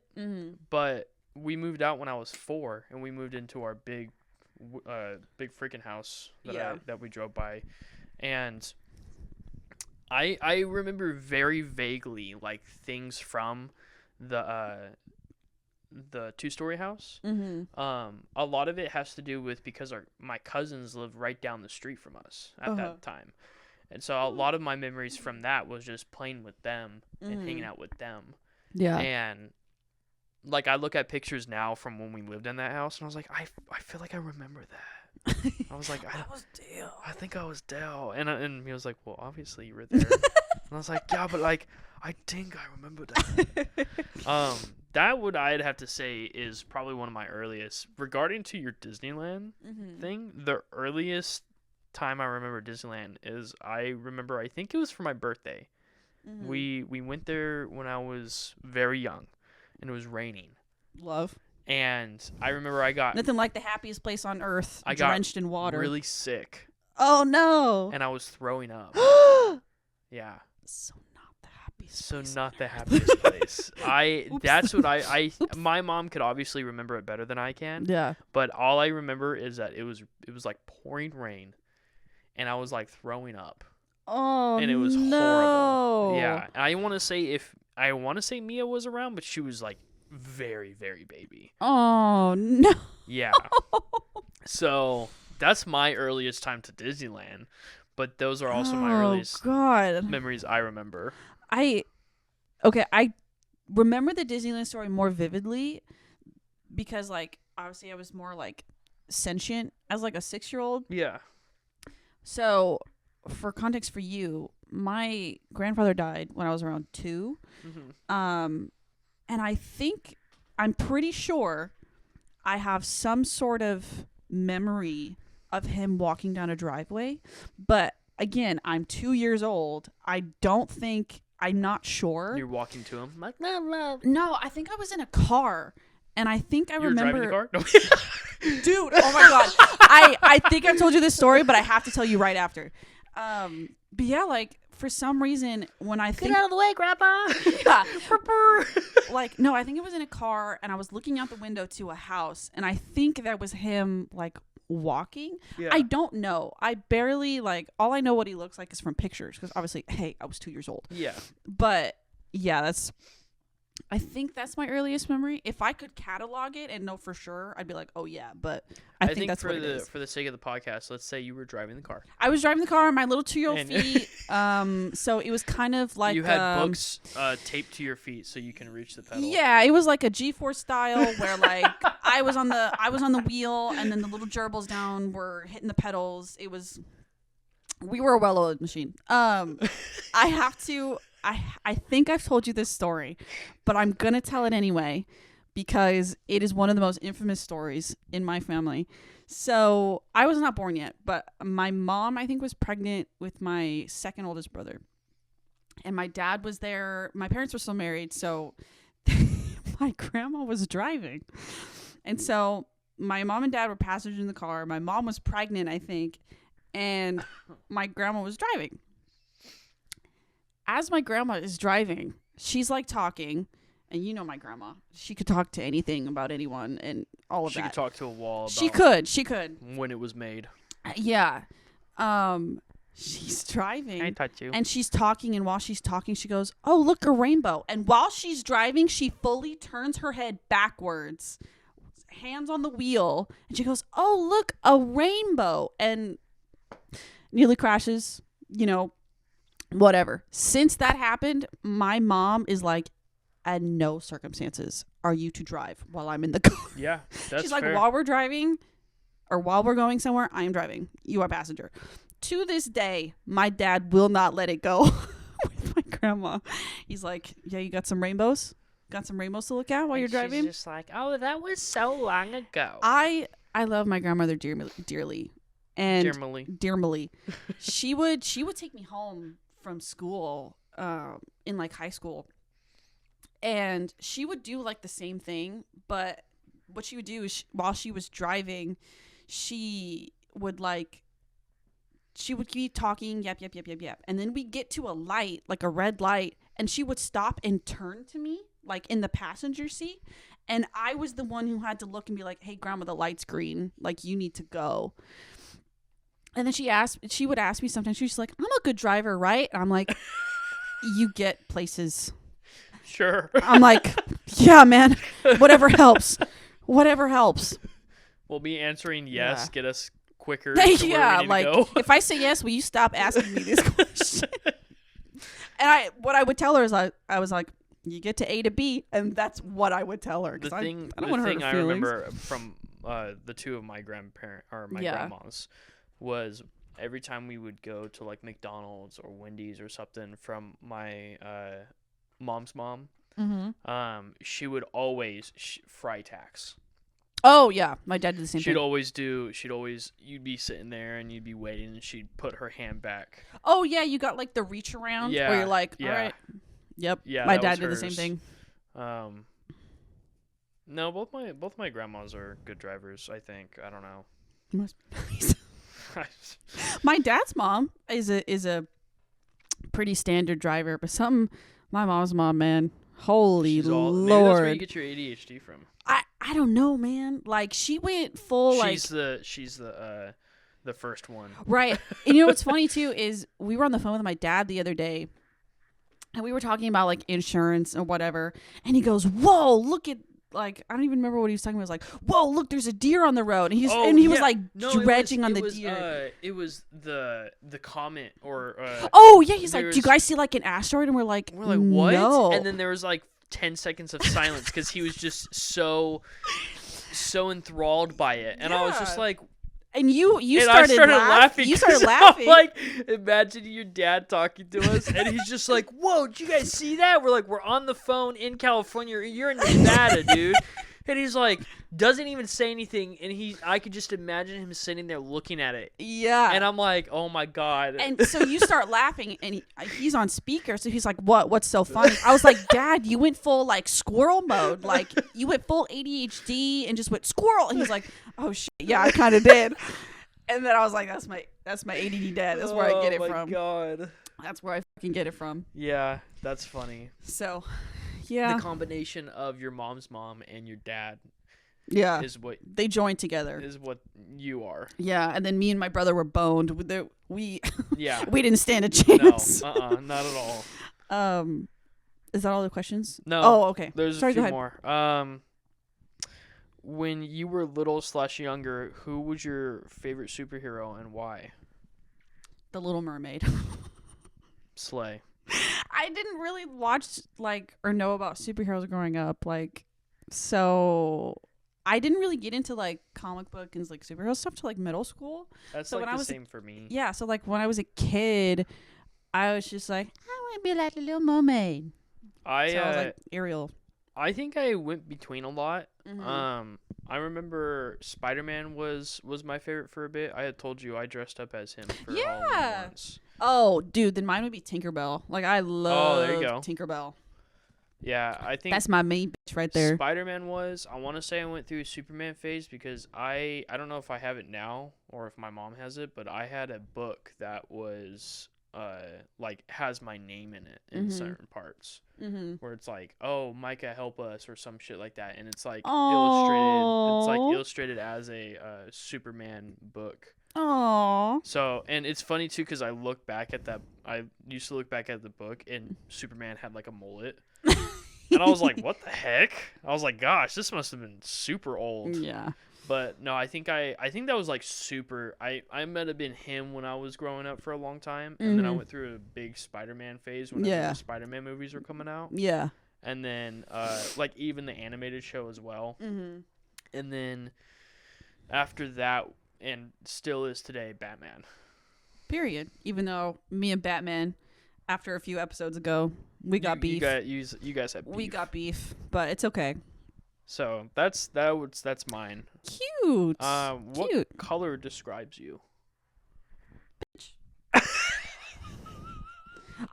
A: but we moved out when I was 4, and we moved into our big freaking house that we drove by, and I remember very vaguely like things from the 2-story house. A lot of it has to do with because my cousins lived right down the street from us at that time. And so a lot of my memories from that was just playing with them and hanging out with them.
B: Yeah.
A: And like I look at pictures now from when we lived in that house, and I was like, I feel like I remember that. I was like, I was Dale. I think I was Dale. And he was like, well, obviously you were there. And I was like, yeah, but like I think I remember that. That would I'd have to say is probably one of my earliest. Regarding to your Disneyland thing, the earliest time I remember Disneyland is I think it was for my birthday. We went there when I was very young, and it was raining.
B: Love. And
A: I remember I got
B: nothing like the happiest place on earth.
A: I
B: drenched
A: got
B: in water.
A: Really sick.
B: Oh no!
A: And I was throwing up. Yeah.
B: So not the happiest.
A: So
B: place
A: not
B: on
A: the
B: earth.
A: happiest place.
B: Oops.
A: That's what I my mom could obviously remember it better than I can.
B: Yeah.
A: But all I remember is that it was like pouring rain, and I was like throwing up.
B: Oh,
A: and it was
B: no.
A: horrible. Yeah. And I want to say Mia was around, but she was like very, very baby.
B: Oh no.
A: Yeah. So that's my earliest time to Disneyland, but those are also my earliest memories I remember.
B: I remember the Disneyland story more vividly because like obviously I was more like sentient as like a 6-year-old.
A: Yeah.
B: So for context for you, my grandfather died when I was around 2. And I'm pretty sure I have some sort of memory of him walking down a driveway. But again, I'm 2 years old. I'm not sure.
A: You're walking to him like, love.
B: No, I think I was in a car. And I think I remember.
A: You were driving the car? No.
B: Dude, oh my God. I think I've told you this story, but I have to tell you right after. But yeah, like for some reason when I think
A: get out of the way, Grandpa.
B: Yeah. Like no, I think it was in a car and I was looking out the window to a house and I think that was him like walking. Yeah. I don't know. I barely like all I know what he looks like is from pictures because obviously, hey, I was 2 years old.
A: Yeah.
B: But yeah, I think that's my earliest memory. If I could catalog it and know for sure, I'd be like, oh yeah. But I think that's what it is.
A: For the sake of the podcast, let's say you were driving the car.
B: I was driving the car on my little 2-year-old feet. So it was kind of like
A: you had books taped to your feet so you can reach the pedal.
B: Yeah, it was like a G-force style where like I was on the wheel and then the little gerbils down were hitting the pedals. We were a well-oiled machine. I think I've told you this story, but I'm going to tell it anyway because it is one of the most infamous stories in my family. So I was not born yet, but my mom, I think, was pregnant with my second oldest brother. And my dad was there. My parents were still married, so my grandma was driving. And so my mom and dad were passengers in the car. My mom was pregnant, I think, and my grandma was driving. As my grandma is driving, she's like talking, and you know my grandma. She could talk to anything about anyone and all of that.
A: She could talk to a wall about
B: She could.
A: when it was made.
B: Yeah. She's driving.
A: I touch you.
B: And she's talking, and while she's talking, she goes, "Oh, look, a rainbow." And while she's driving, she fully turns her head backwards, hands on the wheel, and she goes, "Oh, look, a rainbow." And nearly crashes, whatever. Since that happened, my mom is like, at no circumstances are you to drive while I'm in the car.
A: Yeah, that's
B: She's like,
A: fair.
B: while we're driving or while we're going somewhere, I am driving. You are passenger. To this day, my dad will not let it go with my grandma. He's like, yeah, you got some rainbows? Got some rainbows to look at while you're driving?
A: She's just like, oh, that was so long ago.
B: I love my grandmother dearly. And dearly. She would take me home from school in like high school. And she would do like the same thing, but what she would do is while she was driving, she would keep talking, yep. And then we get to a light, like a red light, and she would stop and turn to me, like in the passenger seat. And I was the one who had to look and be like, hey, grandma, the light's green. Like, you need to go. And then she would ask me sometimes, she's like, I'm a good driver, right? And I'm like, you get places.
A: Sure.
B: I'm like, yeah, man, whatever helps. Whatever helps.
A: We'll be answering yes, get us quicker.
B: Yeah, like if I say yes, will you stop asking me these questions? And what I would tell her is I was like, you get to A to B, and that's what I would tell her.
A: The
B: I
A: thing
B: don't want to hurt her
A: I
B: feelings.
A: remember from the two of my grandmas was every time we would go to like McDonald's or Wendy's or something from my mom's mom, she would always fry tax.
B: Oh yeah, my dad did the same thing.
A: You'd be sitting there and you'd be waiting, and she'd put her hand back.
B: Oh yeah, you got like the reach around where you're like, all right. Yep.
A: Yeah,
B: my dad did the same thing.
A: No, both my grandmas are good drivers, I think. I don't know.
B: Must be nice. My dad's mom is a pretty standard driver, but my mom's mom, man, holy Lord.
A: Maybe that's where you get your ADHD from.
B: I don't know, man. Like, she went full
A: she's the first one.
B: Right. And you know what's funny too is we were on the phone with my dad the other day, and we were talking about like insurance or whatever, and he goes, "Whoa, look at." Like, I don't even remember what he was talking about. He was like, "Whoa, look, there's a deer on the road," and he was like dredging on the deer.
A: It was the comment or.
B: Oh yeah, he's like, "Do you guys see like an asteroid?" And we're like,
A: what?
B: No.
A: And then there was like 10 seconds of silence because he was just so enthralled by it, and I was just like.
B: And you started laughing. You started laughing.
A: Like, imagine your dad talking to us, and he's just like, "Whoa, did you guys see that?" We're like, "We're on the phone in California. You're in Nevada, dude." And he's like, doesn't even say anything, and I could just imagine him sitting there looking at it.
B: Yeah.
A: And I'm like, oh my God.
B: And so you start laughing, and he's on speaker, so he's like, What's so funny? I was like, Dad, you went full like squirrel mode. Like, you went full ADHD and just went squirrel. And he's like, oh shit, yeah, I kind of did. And then I was like, that's my ADD dad. That's where I get it from. Oh my
A: God.
B: That's where I fucking get it from.
A: Yeah, that's funny.
B: So, yeah.
A: The combination of your mom's mom and your dad.
B: Yeah.
A: Is what
B: they joined together.
A: Is what you are.
B: Yeah, and then me and my brother were boned. We didn't stand a chance.
A: No, not at all.
B: Is that all the questions?
A: No.
B: Oh, okay.
A: There's a few more. When you were little / younger, who was your favorite superhero and why?
B: The Little Mermaid.
A: Slay.
B: I didn't really watch or know about superheroes growing up, so I didn't really get into comic book and superhero stuff till middle school.
A: That's the same for me.
B: Yeah, so when I was a kid, I was just like, I want to be like the Little Mermaid. I was like Ariel.
A: I think I went between a lot.
B: Mm-hmm.
A: I remember Spider-Man was my favorite for a bit. I had told you I dressed up as him for Halloween once.
B: Oh, dude, then mine would be Tinkerbell. I love
A: there you go.
B: Tinkerbell.
A: Yeah, I think
B: That's my main bitch right there.
A: Spider-Man was. I want to say I went through a Superman phase because I don't know if I have it now or if my mom has it, but I had a book that was like has my name in it in certain parts. Where it's like, oh, Micah, help us, or some shit like that, and it's like illustrated. It's like illustrated as a Superman book.
B: Aww.
A: So, and it's funny too because I look back at that. I used to look back at the book, and Superman had like a mullet, and I was like, "What the heck?" I was like, "Gosh, this must have been super old."
B: Yeah.
A: But no, I think that was like super. I might have been him when I was growing up for a long time, and then I went through a big Spider-Man phase when the Spider-Man movies were coming out.
B: Yeah.
A: And then like even the animated show as well. And then after that, and still is today, Batman.
B: Period. Even though me and Batman, after a few episodes ago, we got beef.
A: You guys have beef.
B: We got beef, but it's okay.
A: So that's mine.
B: Cute.
A: What color describes you?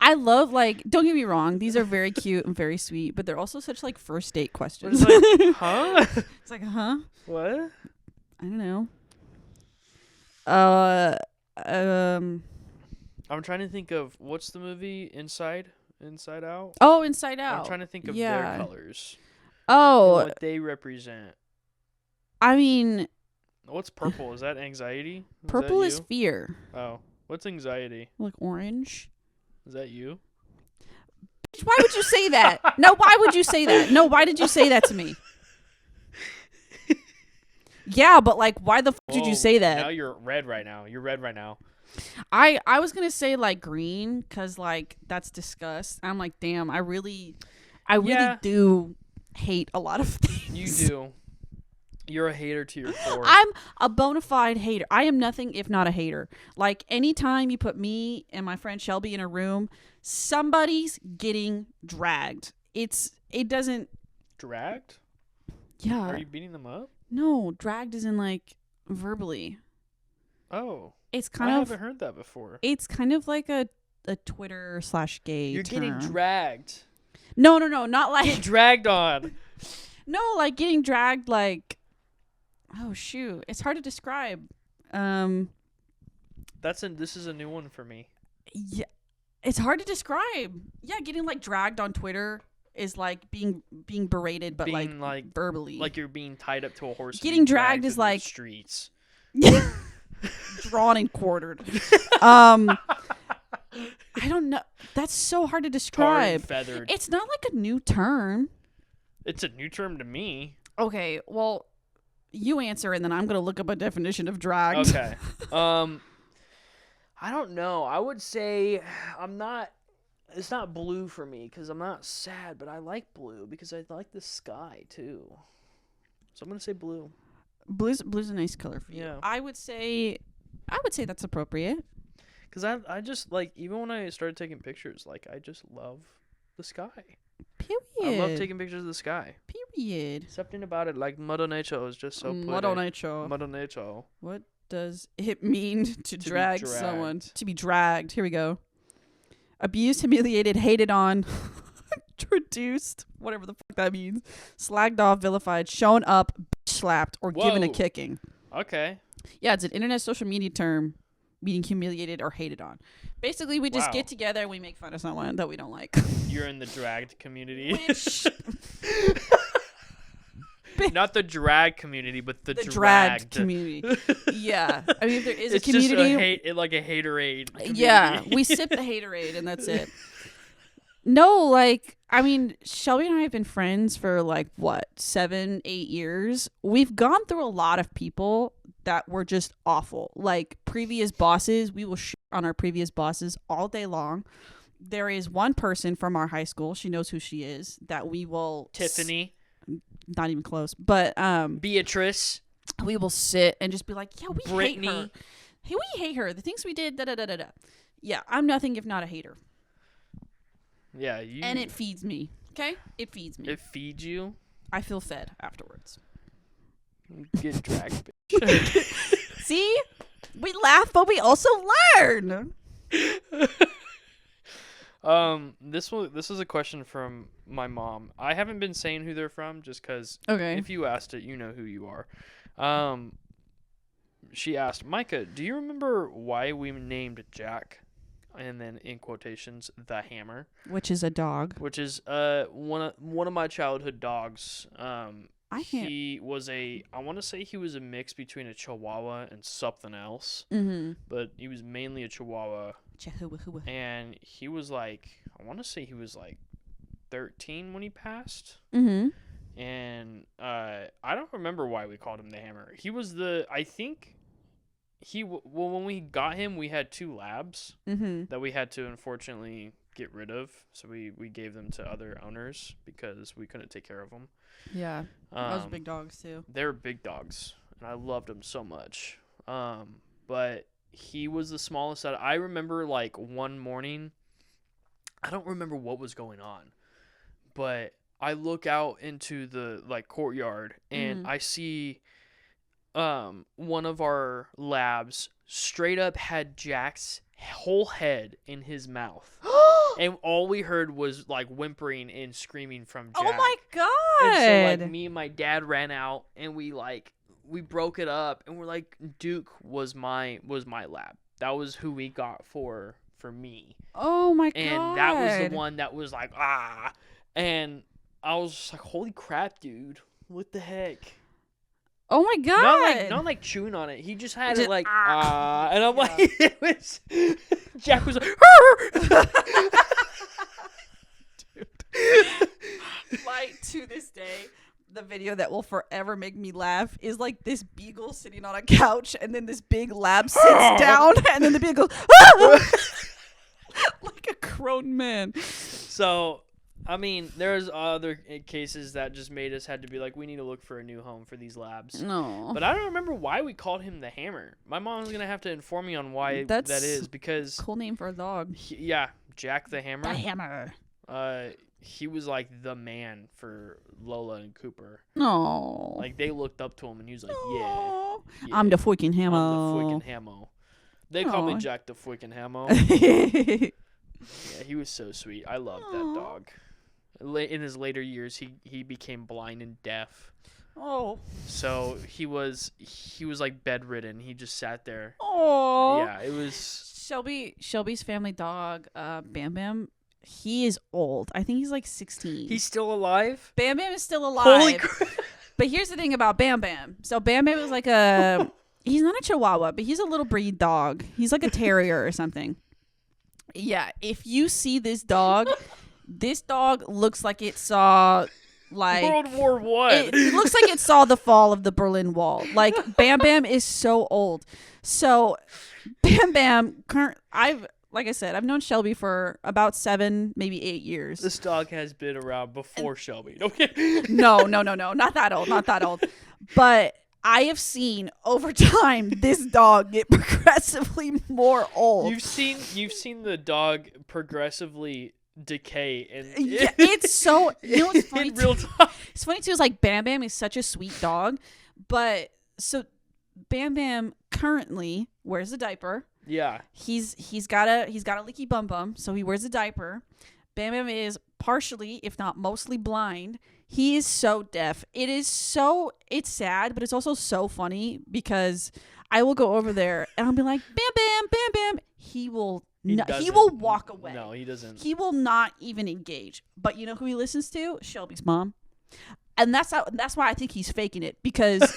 B: I love, like, don't get me wrong, these are very cute and very sweet, but they're also such like first date questions.
A: It's like, huh?
B: It's like, huh?
A: What?
B: I don't know.
A: I'm trying to think of what's the movie Inside Out.
B: Oh, Inside Out.
A: I'm trying to think of their colors.
B: Oh,
A: and what they represent.
B: I mean,
A: what's purple? Is that anxiety?
B: Purple is fear.
A: Oh, what's anxiety?
B: Like orange.
A: Is that you?
B: Why would you say that? No, why would you say that? No, why did you say that to me? Yeah, but like, why the did you say that?
A: Now you're red right now.
B: I was gonna say like green because like that's disgust. I'm like, damn, I really do hate a lot of things.
A: You do. You're a hater to your core.
B: I'm a bona fide hater. I am nothing if not a hater. Like anytime you put me and my friend Shelby in a room, somebody's getting dragged. It doesn't
A: dragged.
B: Yeah.
A: Are you beating them up?
B: No, dragged isn't like verbally.
A: Oh.
B: It's kind
A: I
B: of.
A: haven't heard that before.
B: It's kind of like a Twitter / gay.
A: You're
B: term.
A: getting dragged.
B: No, not like
A: get dragged on.
B: No, like getting dragged. Like, oh shoot, it's hard to describe.
A: This is a new one for me.
B: Yeah, it's hard to describe. Yeah, getting like dragged on Twitter is like being berated, but like verbally,
A: like you're being tied up to a horse.
B: Getting dragged is like
A: streets.
B: Drawn and quartered. I don't know. That's so hard to describe.
A: Feathered.
B: It's not like a new term.
A: It's a new term to me.
B: Okay, well, you answer and then I'm gonna look up a definition of dragged.
A: Okay. I don't know. I would say it's not blue for me because I'm not sad, but I like blue because I like the sky too. So I'm gonna say blue.
B: Blue's a nice color for you.
A: Yeah.
B: I would say that's appropriate.
A: Because I just, like, even when I started taking pictures, like, I just love the sky.
B: Period.
A: I love taking pictures of the sky.
B: Period.
A: Something about it, like, Mother Nature is just so pretty.
B: Mother Nature.
A: Mother Nature.
B: What does it mean to drag someone? To be dragged. Here we go. Abused, humiliated, hated on, traduced, whatever the fuck that means, slagged off, vilified, shown up, slapped, or given a kicking.
A: Okay.
B: Yeah, it's an internet social media term, meaning humiliated or hated on. Basically, we just get together and we make fun of someone that we don't like.
A: You're in the dragged community.
B: Which...
A: Not the drag community, but the
B: dragged community. Yeah. I mean, if there is a community...
A: It's just like a haterade community.
B: Yeah, we sip the haterade and that's it. No, like, I mean, Shelby and I have been friends for like, 7-8 years. We've gone through a lot of people that were just awful. Like, previous bosses, we will shit on our previous bosses all day long. There is one person from our high school, she knows who she is, that we will...
A: Tiffany.
B: Not even close. But,
A: Beatrice.
B: We will sit and just be like, yeah, we
A: Brittany.
B: hate her. Hey, we hate her. The things we did, da-da-da-da-da. Yeah, I'm nothing if not a hater.
A: Yeah,
B: and it feeds me. Okay? It feeds me.
A: It feeds you?
B: I feel fed afterwards.
A: Get dragged, bitch.
B: See? We laugh, but we also learn.
A: This is a question from my mom. I haven't been saying who they're from just because
B: Okay.
A: if you asked it, you know who you are. Um, she asked, Micah, do you remember why we named Jack, and then in quotations, the Hammer,
B: Which is a dog.
A: which is one of my childhood dogs.
B: I can't.
A: He was I want to say he was a mix between a Chihuahua and something else,
B: Mm-hmm.
A: but he was mainly a Chihuahua, and he was like, I want to say he was like 13 when he passed.
B: Mm-hmm.
A: And I don't remember why we called him the Hammer. He was I think well, when we got him, we had 2 labs
B: Mm-hmm.
A: that we had to unfortunately get rid of. So we gave them to other owners because we couldn't take care of them.
B: Yeah. Those big dogs too.
A: They were big dogs, and I loved them so much. But he was the smallest that I remember. Like one morning, I don't remember what was going on, but I look out into the like courtyard and I see one of our labs straight up had Jack's whole head in his mouth. And all we heard was like whimpering and screaming from Jack.
B: Oh my god.
A: And so like me and my dad ran out and we broke it up and we're like, Duke was my lab. That was who we got for me.
B: Oh my god.
A: And that was the one that was like, ah. And I was just like, holy crap, dude. What the heck?
B: Oh my god.
A: Not like chewing on it. He just had it like, ah. And I'm like, it was, Jack was like,
B: Like, to this day, the video that will forever make me laugh is like this beagle sitting on a couch and then this big lab sits down and then the beagle goes like a grown man.
A: So, I mean, there's other cases that just made us had to be like, we need to look for a new home for these labs.
B: No.
A: But I don't remember why we called him the Hammer. My mom's going to have to inform me on why that is because...
B: Cool name for a dog.
A: Yeah, Jack the Hammer.
B: The Hammer.
A: He was like the man for Lola and Cooper.
B: No.
A: Like they looked up to him and he was like,
B: No.
A: yeah.
B: I'm the freaking Hammer.
A: I'm the freaking Hammo. They call me Jack the freaking Hammo. Yeah, he was so sweet. I loved that dog. In his later years, he became blind and deaf.
B: Oh.
A: So he was like bedridden. He just sat there.
B: Oh.
A: Yeah, it was
B: Shelby's family dog, Bam Bam. He is old. I think he's like 16.
A: He's still alive?
B: Bam Bam is still alive.
A: Holy crap.
B: But here's the thing about Bam Bam. So Bam Bam is like he's not a Chihuahua, but he's a little breed dog. He's like a terrier or something. Yeah, if you see this dog looks like it saw like
A: World War I.
B: It looks like it saw the fall of the Berlin Wall. Like Bam Bam is so old. So Bam Bam like I said, I've known Shelby for about 7, maybe 8 years.
A: This dog has been around before Shelby. Okay.
B: No, not that old. But I have seen over time this dog get progressively more old.
A: You've seen the dog progressively decay, and
B: yeah, it's so. You know what's funny?
A: In real time.
B: It's funny too. Is like Bam Bam is such a sweet dog, but so Bam Bam currently wears a diaper.
A: Yeah.
B: He's got a leaky bum bum, so he wears a diaper. Bam Bam is partially, if not mostly, blind. He is so deaf. It's sad, but it's also so funny because I will go over there and I'll be like, Bam Bam, Bam Bam. He will walk away.
A: No, he doesn't.
B: He will not even engage. But you know who he listens to? Shelby's mom. And that's why I think he's faking it, because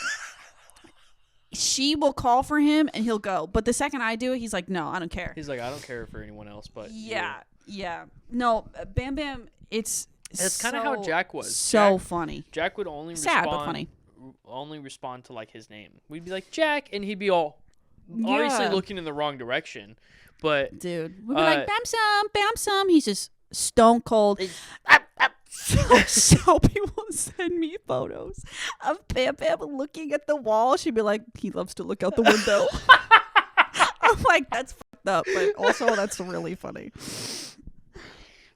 B: she will call for him and he'll go. But the second I do it, he's like, no, I don't care.
A: He's like, I don't care for anyone else but
B: Yeah.
A: you.
B: Yeah. No, Bam Bam,
A: That's kind of how Jack was.
B: So funny.
A: Jack would only
B: sad but funny.
A: Only respond to like his name. We'd be like, Jack, and he'd be all obviously looking in the wrong direction. But
B: dude, we'd be like, Bam Sam. He's just stone cold. So people send me photos of Bam Bam looking at the wall. She'd be like, he loves to look out the window. I'm like, that's fucked up, but also that's really funny.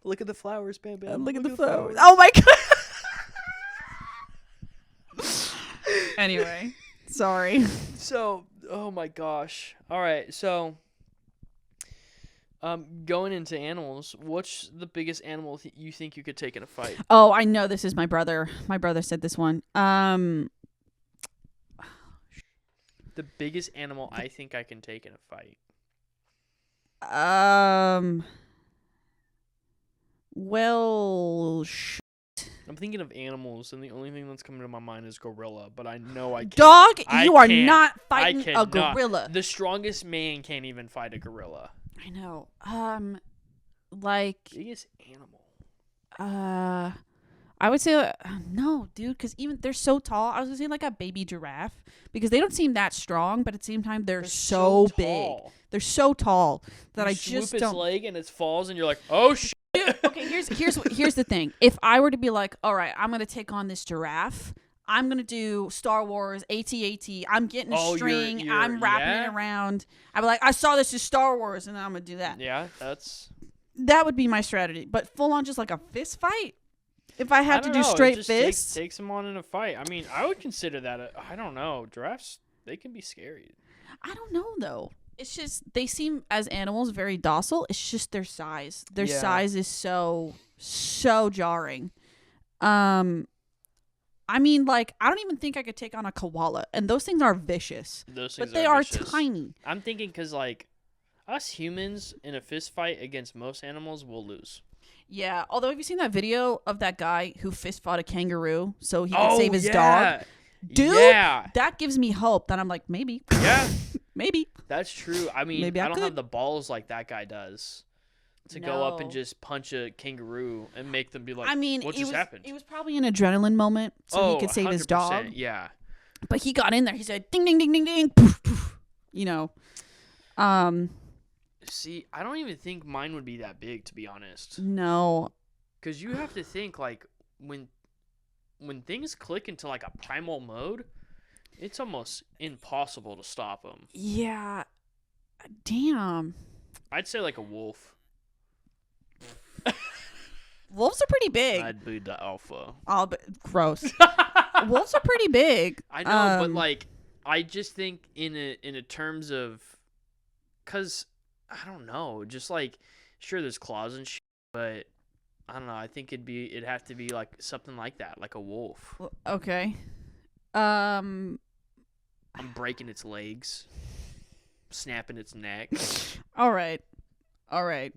A: Look at the flowers, Bam Bam.
B: Look at the flowers. Oh my god. Anyway, sorry.
A: So, oh my gosh. All right, so Going into animals, what's the biggest animal you think you could take in a fight?
B: Oh, I know this is my brother. My brother said this one.
A: The biggest animal I think I can take in a fight.
B: Well,
A: I'm thinking of animals, and the only thing that's coming to my mind is gorilla. But I know I can't.
B: Dog,
A: I
B: you are
A: can't.
B: not
A: I
B: fighting a
A: cannot.
B: gorilla.
A: The strongest man can't even fight a gorilla.
B: I know. Like
A: Biggest animal.
B: I would say no, dude, because even they're so tall. I was gonna say like a baby giraffe because they don't seem that strong, but at the same time they're so big. They're so tall that I just
A: swoop
B: don't.
A: its leg and it falls, and you're like, oh shit.
B: Okay, here's the thing. If I were to be like, all right, I'm gonna take on this giraffe. I'm gonna do Star Wars, AT-AT. I'm getting a string. I'm wrapping it around. I'd be like, I saw this in Star Wars, and then I'm gonna do that.
A: Yeah,
B: that would be my strategy. But full on, just like a fist fight. If I had to do straight fists,
A: takes them on in a fight. I mean, I would consider that. I don't know. Giraffes, they can be scary.
B: I don't know though. It's just they seem as animals very docile. It's just their size. Their size is so jarring. I mean, like, I don't even think I could take on a koala, and those things are vicious. But they are tiny.
A: I'm thinking because, like, us humans in a fist fight against most animals will lose.
B: Yeah, although have you seen that video of that guy who fist fought a kangaroo so he could save his dog? Dude, that gives me hope that I'm like, maybe.
A: Yeah.
B: Maybe.
A: That's true. I mean, I don't have the balls like that guy does to go up and just punch a kangaroo and make them be like, what just happened?
B: It was probably an adrenaline moment so he could save his dog.
A: Yeah.
B: But he got in there. He said, ding, ding, ding, ding, ding, poof, poof. You know.
A: See, I don't even think mine would be that big, to be honest.
B: No.
A: Because you have to think, like, when things click into, like, a primal mode, it's almost impossible to stop them.
B: Yeah. Damn.
A: I'd say, like, a wolf.
B: Wolves are pretty big.
A: I'd be the alpha.
B: Oh, but gross. Wolves are pretty big.
A: I know, but, like, I just think in a terms of... Because... I don't know. Just like, sure, there's claws and shit, but I don't know. I think it'd have to be like something like that, like a wolf.
B: Okay.
A: I'm breaking its legs, snapping its neck.
B: All right.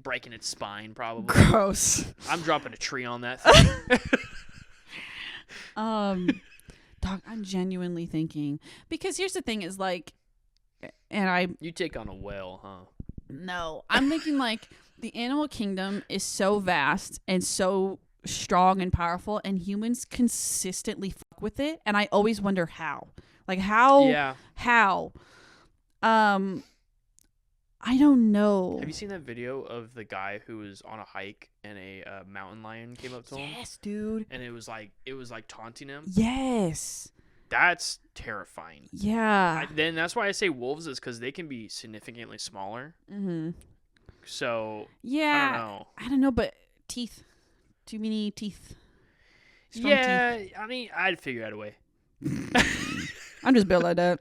A: Breaking its spine, probably.
B: Gross.
A: I'm dropping a tree on that thing.
B: Dog, I'm genuinely thinking because here's the thing: is like,
A: You take on a whale, huh?
B: No, I'm thinking like the animal kingdom is so vast and so strong and powerful, and humans consistently fuck with it, and I always wonder how. Like how?
A: Yeah.
B: How? I don't know.
A: Have you seen that video of the guy who was on a hike and a mountain lion came up to him?
B: Yes, dude.
A: And it was like taunting him.
B: Yes.
A: That's terrifying.
B: Yeah.
A: Then that's why I say wolves is because they can be significantly smaller.
B: Mm-hmm.
A: So
B: yeah, I don't know, but teeth. Too many teeth.
A: Strong teeth. I mean, I'd figure out a way.
B: I'm just built like that.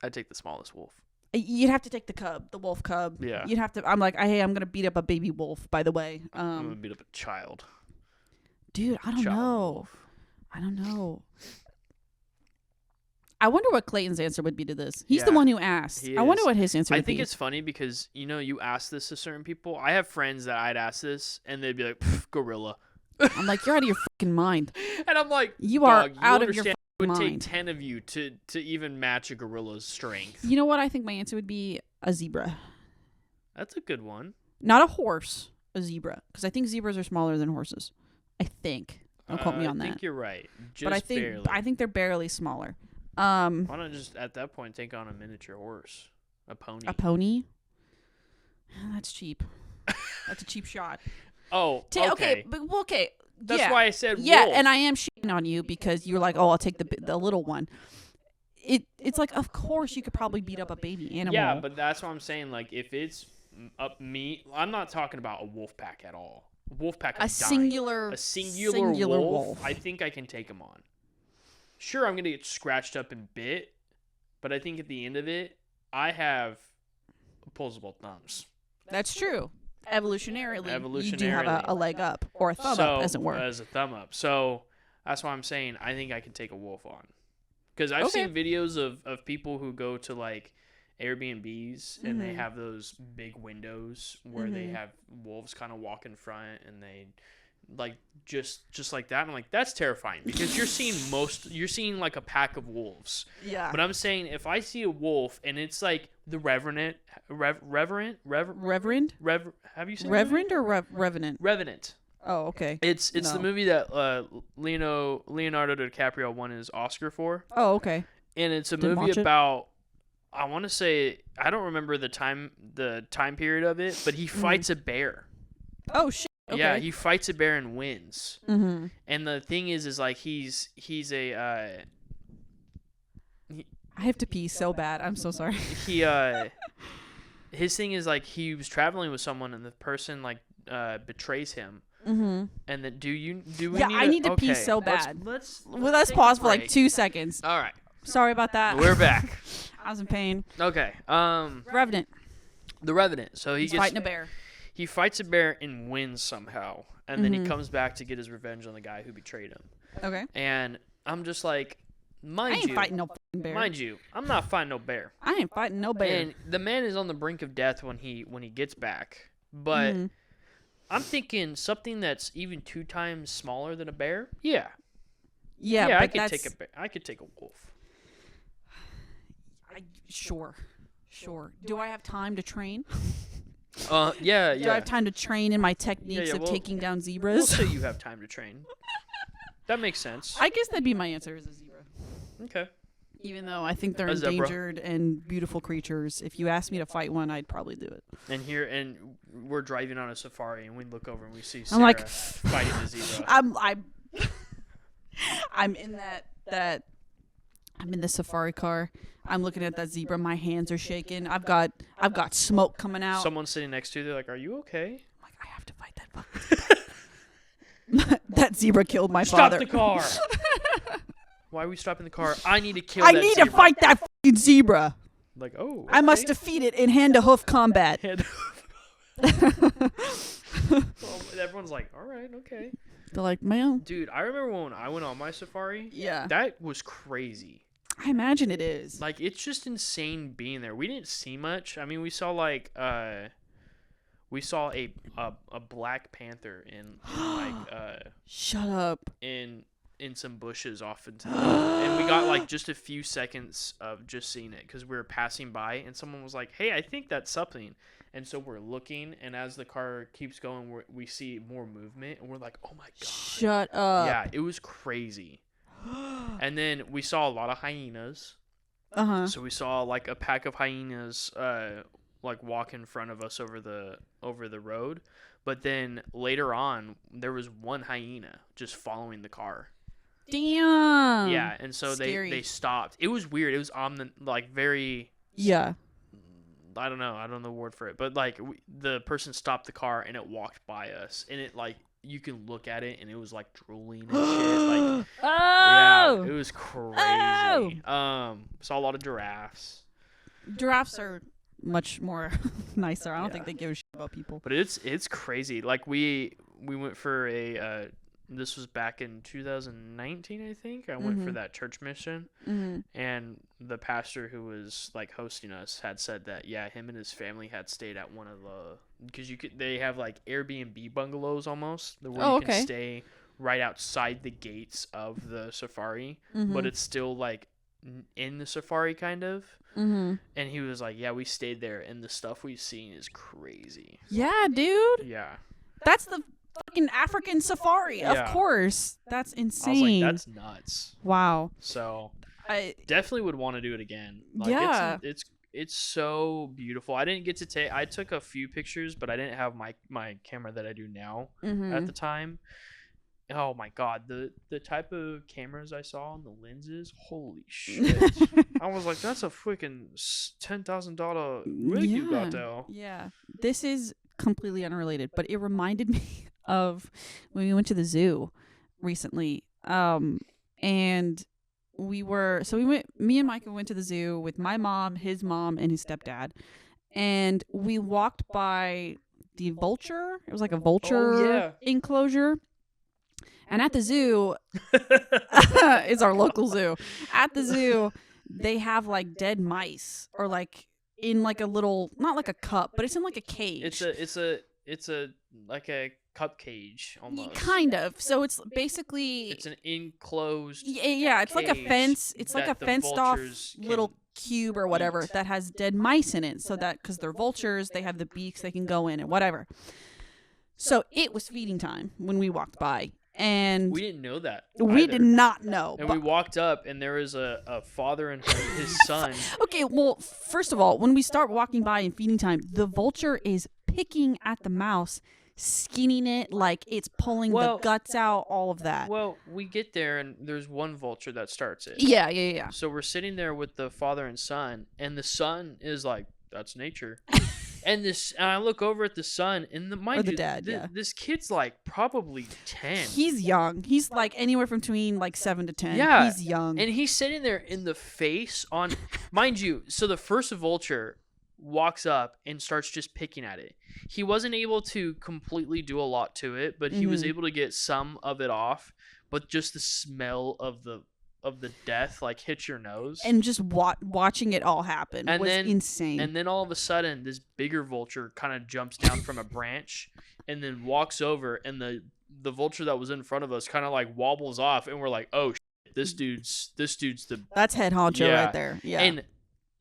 A: I'd take the smallest wolf.
B: You'd have to take the wolf cub.
A: Yeah.
B: You'd have to. I'm like, hey, I'm gonna beat up a baby wolf. By the way,
A: I'm gonna beat up a child.
B: Dude, I don't know. I wonder what Clayton's answer would be to this. He's the one who asked. I wonder what his answer would be.
A: I think it's funny because, you ask this to certain people. I have friends that I'd ask this, and they'd be like, gorilla.
B: I'm like, you're out of your fucking mind.
A: And I'm like,
B: you are out of your fucking
A: mind. It would take
B: mind.
A: 10 of you to even match a gorilla's strength.
B: You know what? I think my answer would be a zebra.
A: That's a good one.
B: Not a horse, a zebra. Because I think zebras are smaller than horses. I think. Don't quote me on that.
A: I think you're right. Just
B: but I think they're barely smaller. Why
A: not just at that point take on a miniature horse, a pony?
B: A pony? That's cheap. That's a cheap shot.
A: Oh, okay.
B: Okay.
A: That's why I said wolf.
B: And I am shitting on you because you're like, oh, I'll take the little one. It's like, of course you could probably beat up a baby animal.
A: Yeah, but that's what I'm saying. Like, if it's up me, I'm not talking about a wolf pack at all. A wolf pack. A singular wolf. I think I can take him on. Sure, I'm gonna get scratched up and bit, but I think at the end of it, I have opposable thumbs.
B: That's true. Evolutionarily, you do have a leg up or a thumb up, as it were.
A: As a thumb up. So that's why I'm saying I think I can take a wolf on. Because I've seen videos of people who go to like Airbnbs and they have those big windows where they have wolves kind of walk in front and they like just like that. And I'm like, that's terrifying because you're seeing like a pack of wolves.
B: Yeah.
A: But I'm saying if I see a wolf and it's like the Revenant, have you seen
B: Reverend or Revenant?
A: Revenant.
B: Oh, okay.
A: It's the movie that Leonardo DiCaprio won his Oscar for.
B: Oh, okay.
A: And it's a movie about, I want to say, I don't remember the time period of it, but he fights a bear.
B: Oh shit. Okay.
A: Yeah, he fights a bear and wins.
B: Mm-hmm.
A: And the thing is like he's a
B: I have to pee so bad. I'm so sorry.
A: His thing is like he was traveling with someone and the person like betrays him.
B: Mm-hmm.
A: And then
B: I need to pee so bad. Let's pause for like 2 seconds.
A: All right.
B: Sorry about that.
A: We're back.
B: I was in pain.
A: Okay.
B: Revenant.
A: The Revenant. So he's
B: fighting a bear.
A: He fights a bear and wins somehow, and then he comes back to get his revenge on the guy who betrayed him.
B: Okay.
A: And I'm just like,
B: I ain't fighting no bear.
A: Mind you, I'm not fighting no bear.
B: I ain't fighting no bear.
A: And the man is on the brink of death when he gets back. But I'm thinking something that's even 2 times smaller than a bear. Yeah.
B: Yeah,
A: I could take a bear. I could take a wolf.
B: Sure. Do I have time to train?
A: Yeah.
B: Do I have time to train in my techniques of taking down zebras?
A: We'll say you have time to train. That makes sense.
B: I guess that'd be my answer is a zebra.
A: Okay.
B: Even though I think they're endangered and beautiful creatures, if you asked me to fight one, I'd probably do it.
A: And we're driving on a safari, and we look over and we see Sarah fighting the zebra.
B: I'm in I'm in the safari car. I'm looking at that zebra. My hands are shaking. I've got smoke coming out.
A: Someone's sitting next to you. They're like, "Are you okay?"
B: I'm like, I have to fight that fucking zebra. That zebra killed my father.
A: Stop the car. Why are we stopping the car? I need to kill that zebra.
B: I need to fight that fucking zebra.
A: Like, oh. Okay.
B: I must defeat it in hand-to-hoof combat.
A: Everyone's like, all right, okay.
B: They're like, man.
A: Dude, I remember when I went on my safari.
B: Yeah.
A: That was crazy.
B: I imagine it is.
A: Like, it's just insane being there. We didn't see much. I mean, we saw like a black panther in like
B: shut up.
A: In some bushes off into and we got like just a few seconds of just seeing it because we were passing by and someone was like, hey, I think that's something. And so we're looking, and as the car keeps going, we see more movement, and we're like, oh my god.
B: Shut up.
A: Yeah, it was crazy. And then we saw a lot of hyenas.
B: Uh-huh.
A: So we saw like a pack of hyenas like walk in front of us over the road. But then later on, there was one hyena just following the car.
B: Damn.
A: Yeah, and so they stopped. It was weird. It was on the like very I don't know the word for it, but like the person stopped the car and it walked by us, and it like you can look at it and it was like drooling and shit. Like yeah, it was crazy. Saw a lot of giraffes.
B: Giraffes are much more nicer. I don't think they give a shit about people.
A: But it's crazy. Like we went for a this was back in 2019, I think. I went for that church mission, and the pastor who was like hosting us had said that him and his family had stayed at one of the because they have like Airbnb bungalows almost where you can stay right outside the gates of the safari, but it's still like in the safari kind of. And he was like, yeah, we stayed there, and the stuff we've seen is crazy.
B: Yeah, dude.
A: Yeah,
B: that's the fucking African safari, of course. That's insane.
A: I was like, that's nuts.
B: Wow.
A: So I definitely would want to do it again. Like, it's so beautiful. I didn't get to take. I took a few pictures, but I didn't have my camera that I do now at the time. Oh my god, the type of cameras I saw on the lenses, holy shit! I was like, that's a freaking $10,000 rig you got though.
B: Yeah, this is completely unrelated, but it reminded me of when we went to the zoo recently. And me and Micah went to the zoo with my mom, his mom, and his stepdad. and we walked by the vulture. It was like a vulture enclosure. And at the zoo, it's our local zoo. At the zoo, they have like dead mice, or like in like a little, not like a cup, but it's in like a cage.
A: It's a like a cup cage almost.
B: Kind of. So it's basically,
A: it's an enclosed.
B: Yeah, it's like a fence. It's like a fenced off little cube or whatever that has dead mice in it. So that, because they're vultures, they have the beaks, they can go in and whatever. So it was feeding time when we walked by. And
A: we didn't know that.
B: We did not know.
A: And we walked up, and there was a father and his son.
B: Okay, well, first of all, when we start walking by in feeding time, the vulture is picking at the mouse, skinning it like it's pulling the guts out, all of that.
A: Well, we get there, and there's one vulture that starts it.
B: Yeah.
A: So we're sitting there with the father and son, and the son is like, that's nature. And I look over at the son, and the
B: dad.
A: This kid's like probably 10.
B: He's young. He's like anywhere from between like 7 to 10.
A: Yeah,
B: he's young,
A: and he's sitting there in the face on, mind you. So the first vulture walks up and starts just picking at it. He wasn't able to completely do a lot to it, but he was able to get some of it off. But just the smell of the death like hits your nose,
B: and just watching it all happen was insane.
A: And then all of a sudden, this bigger vulture kind of jumps down from a branch and then walks over, and the vulture that was in front of us kind of like wobbles off, and we're like, oh shit, this dude's
B: that's head honcho right there. Yeah.
A: And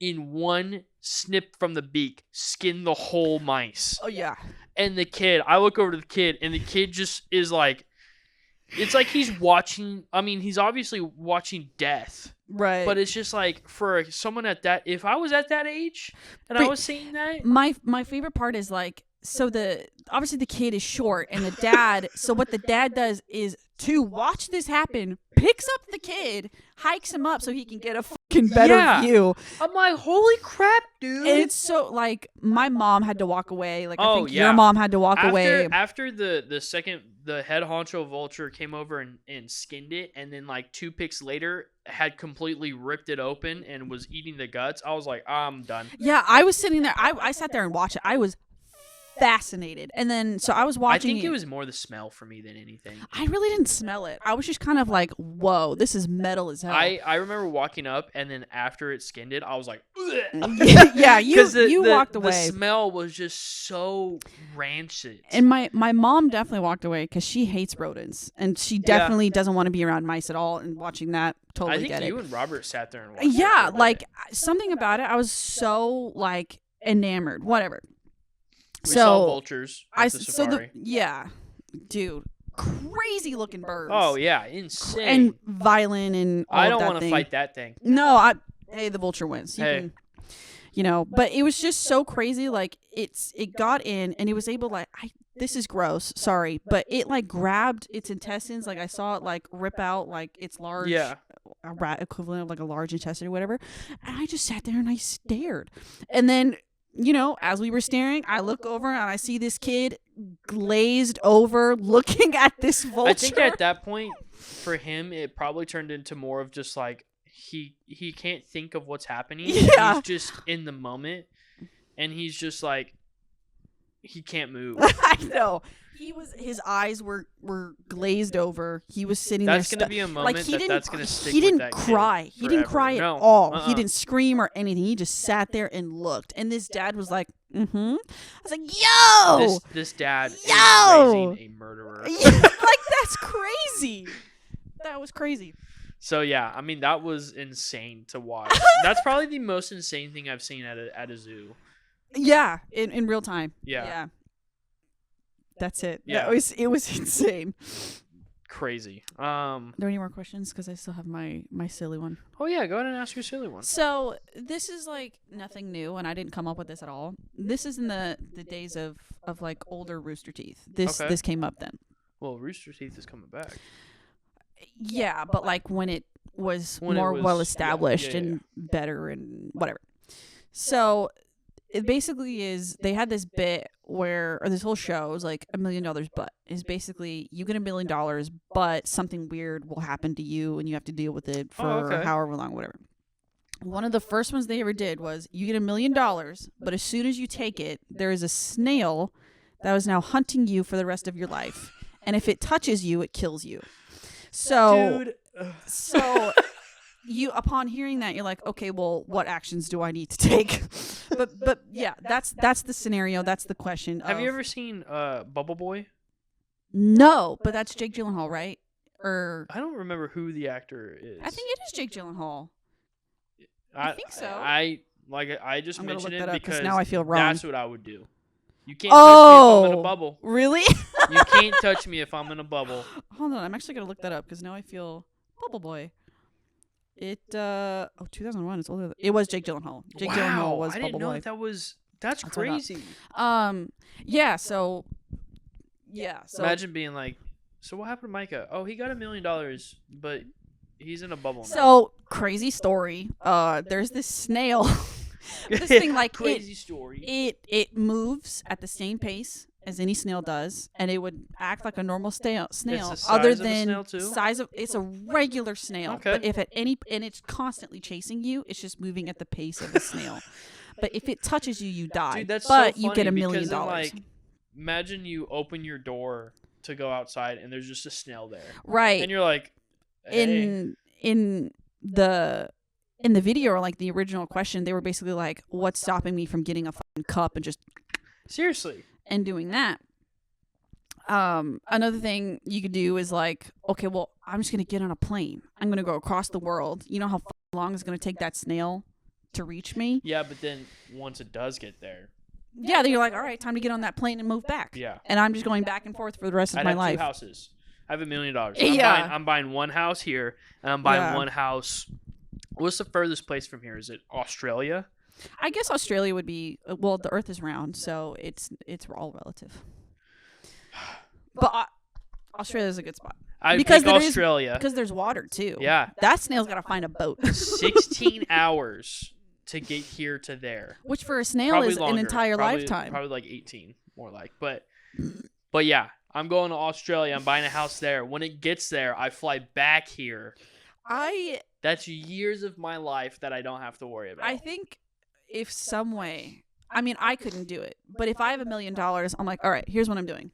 A: in one snip from the beak, skin the whole mice.
B: Oh yeah.
A: And I look over to the kid, and the kid just is like, it's like he's watching. I mean, he's obviously watching death,
B: right?
A: But it's just like, for someone at that, if I was at that age and I was seeing that,
B: my favorite part is like, so obviously the kid is short, and the dad. So what the dad does is, to watch this happen, picks up the kid, hikes him up so he can get a fucking better view.
A: I'm like, holy crap, dude!
B: And it's so like, my mom had to walk away. Like, I think your mom had to walk away
A: after the head honcho vulture came over and skinned it, and then like 2 picks later had completely ripped it open and was eating the guts. I was like, I'm done.
B: Yeah, I was sitting there. I sat there and watched it. I was fascinated. And then so I was watching.
A: I think it was more the smell for me than anything.
B: I really didn't smell it. I was just kind of like, whoa, this is metal as hell.
A: I remember walking up, and then after it skinned it, I was like,
B: yeah, you walked away.
A: The smell was just so rancid.
B: And my mom definitely walked away because she hates rodents, and she definitely doesn't want to be around mice at all. And watching that, totally get it.
A: I think you and Robert sat there and watched
B: it like something about it. I was so like enamored. Whatever.
A: We saw vultures at the safari.
B: Dude, crazy looking birds.
A: Oh yeah, insane
B: and violent and all
A: I don't
B: want
A: to fight that thing.
B: No, the vulture wins. But it was just so crazy. Like it got in, and it was able this is gross. Sorry, but it like grabbed its intestines. Like I saw it like rip out like its large, a rat equivalent of like a large intestine or whatever. And I just sat there and I stared, and then. As we were staring, I look over and I see this kid glazed over looking at this vulture.
A: I think at that point, for him, it probably turned into more of just like he can't think of what's happening.
B: Yeah.
A: He's just in the moment, and he's just like, he can't move.
B: I know. His eyes were glazed over. He was sitting there.
A: That's going to be a moment that's going to stick with that kid.
B: He didn't cry. He didn't cry at all. He didn't scream or anything. He just sat there and looked. And this dad was like, I was like, yo!
A: This dad is raising a murderer.
B: Like, that's crazy. That was crazy.
A: So, yeah, I mean, that was insane to watch. That's probably the most insane thing I've seen at a zoo.
B: Yeah, in real time.
A: Yeah.
B: That's it.
A: Yeah.
B: It was insane.
A: Crazy.
B: Are there any more questions? Because I still have my silly one.
A: Oh yeah, go ahead and ask your silly one.
B: So this is like nothing new, and I didn't come up with this at all. This is in the days of like older Rooster Teeth. This came up then.
A: Well, Rooster Teeth is coming back.
B: Yeah, but like when it was more well established and better and whatever. So it basically is, they had this bit or this whole show is like $1 million, but is basically you get $1 million, but something weird will happen to you and you have to deal with it for however long, whatever. One of the first ones they ever did was you get $1 million, but as soon as you take it, there is a snail that is now hunting you for the rest of your life. And if it touches you, it kills you. So, so you, upon hearing that, you're like, okay, well, what actions do I need to take? but yeah, that's the scenario. That's the question.
A: Have you ever seen Bubble Boy?
B: No, but that's Jake Gyllenhaal, right? Or
A: I don't remember who the actor is.
B: I think it is Jake Gyllenhaal. I think so.
A: I just
B: I'm
A: mentioned
B: look
A: it
B: that up
A: because
B: now I feel wrong.
A: that's what I would do. You can't touch me if I'm in a bubble.
B: Really?
A: You can't touch me if I'm in a bubble.
B: Hold on, I'm actually gonna look that up because now I feel Bubble Boy. It 2001. It's older. It was Jake Gyllenhaal. Jake Gyllenhaal was Bubble Boy.
A: I didn't know that was. That's crazy.
B: Yeah. So.
A: Imagine being like, so what happened to Micah? Oh, he got $1 million, but he's in a bubble now.
B: So crazy story. There's this snail. This thing like
A: crazy story.
B: It moves at the same pace as any snail does, and it would act like a normal snail.
A: It's the size
B: other
A: of a
B: than
A: snail too?
B: size of it's a regular snail.
A: Okay.
B: But if at any and it's constantly chasing you, it's just moving at the pace of a snail. But if it touches you, you die.
A: Dude, that's
B: but
A: so
B: you get
A: funny
B: $1 million.
A: Then, like, imagine you open your door to go outside and there's just a snail there.
B: Right.
A: And you're like, hey.
B: In the video, or like the original question, they were basically like, what's stopping me from getting a fucking cup and just
A: seriously
B: and doing that? Another thing you could do is like, okay, well, I'm just gonna get on a plane. I'm gonna go across the world. You know how long it's gonna take that snail to reach me?
A: Yeah, but then once it does get there,
B: yeah, then you're like, all right, time to get on that plane and move back.
A: Yeah.
B: And I'm just going back and forth for the rest of my life.
A: 2 houses. I have $1 million.
B: Yeah.
A: I'm buying one house here, and I'm buying one house. What's the furthest place from here? Is it Australia?
B: I guess Australia would be. Well, the Earth is round, so it's all relative. But Australia's a good spot.
A: Because Australia.
B: Because there's water too.
A: Yeah.
B: That snail's got to find a boat.
A: 16 hours to get here to there.
B: Which for a snail
A: probably
B: is
A: longer.
B: an entire lifetime.
A: Probably like 18, more like. But yeah, I'm going to Australia. I'm buying a house there. When it gets there, I fly back here. That's years of my life that I don't have to worry about.
B: I think if some way, I mean, I couldn't do it. But if I have $1 million, I'm like, all right, here's what I'm doing.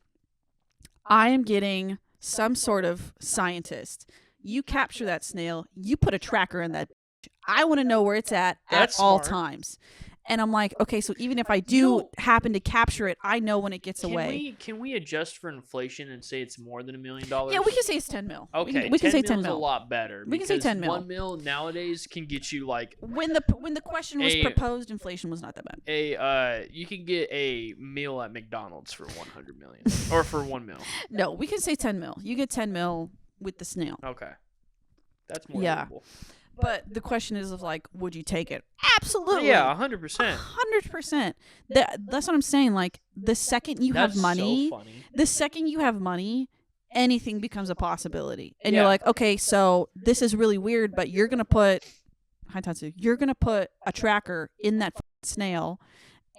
B: I am getting some sort of scientist. You capture that snail. You put a tracker in that. I want to know where it's at all times. And I'm like, okay, so even if I do happen to capture it, I know when it gets away.
A: Can we adjust for inflation and say it's more than $1 million?
B: Yeah, we can say it's 10 mil.
A: Okay,
B: we can say 10
A: mil.
B: mil.
A: A lot better.
B: We can say 10 mil.
A: 1 mil nowadays can get you like
B: when the question was proposed, inflation was not that bad.
A: You can get a meal at McDonald's for 100 million or for 1 mil.
B: No, we can say 10 mil. You get 10 mil with the snail.
A: Okay, that's more doable.
B: But the question is of like, would you take it? Absolutely.
A: Yeah, 100%.
B: 100%. That's what I'm saying. Like the second you have money, anything becomes a possibility. And you're like, okay, so this is really weird, but you're gonna put a tracker in that snail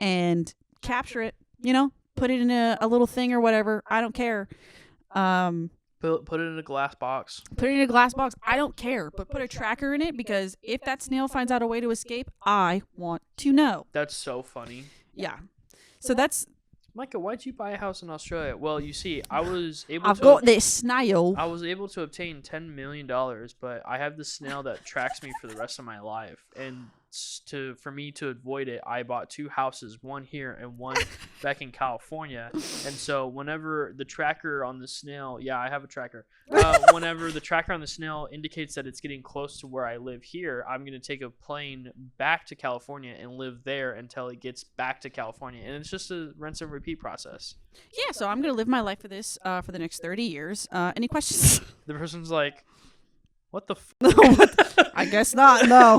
B: and capture it. You know, put it in a little thing or whatever. I don't care.
A: Put it in a glass box.
B: I don't care, but put a tracker in it because if that snail finds out a way to escape, I want to know.
A: That's so funny.
B: Yeah. So that's...
A: Micah, why'd you buy a house in Australia? Well, you see,
B: I've got this snail.
A: I was able to obtain $10 million, but I have this snail that tracks me for the rest of my life. And for me to avoid it, I bought 2 houses, one here and one back in California. And so whenever the tracker on the snail, I have a tracker. Whenever the tracker on the snail indicates that it's getting close to where I live here, I'm going to take a plane back to California and live there until it gets back to California. And it's just a rinse and repeat process.
B: Yeah, so I'm going to live my life for this for the next 30 years. Any questions?
A: The person's like, what the
B: I guess not, no.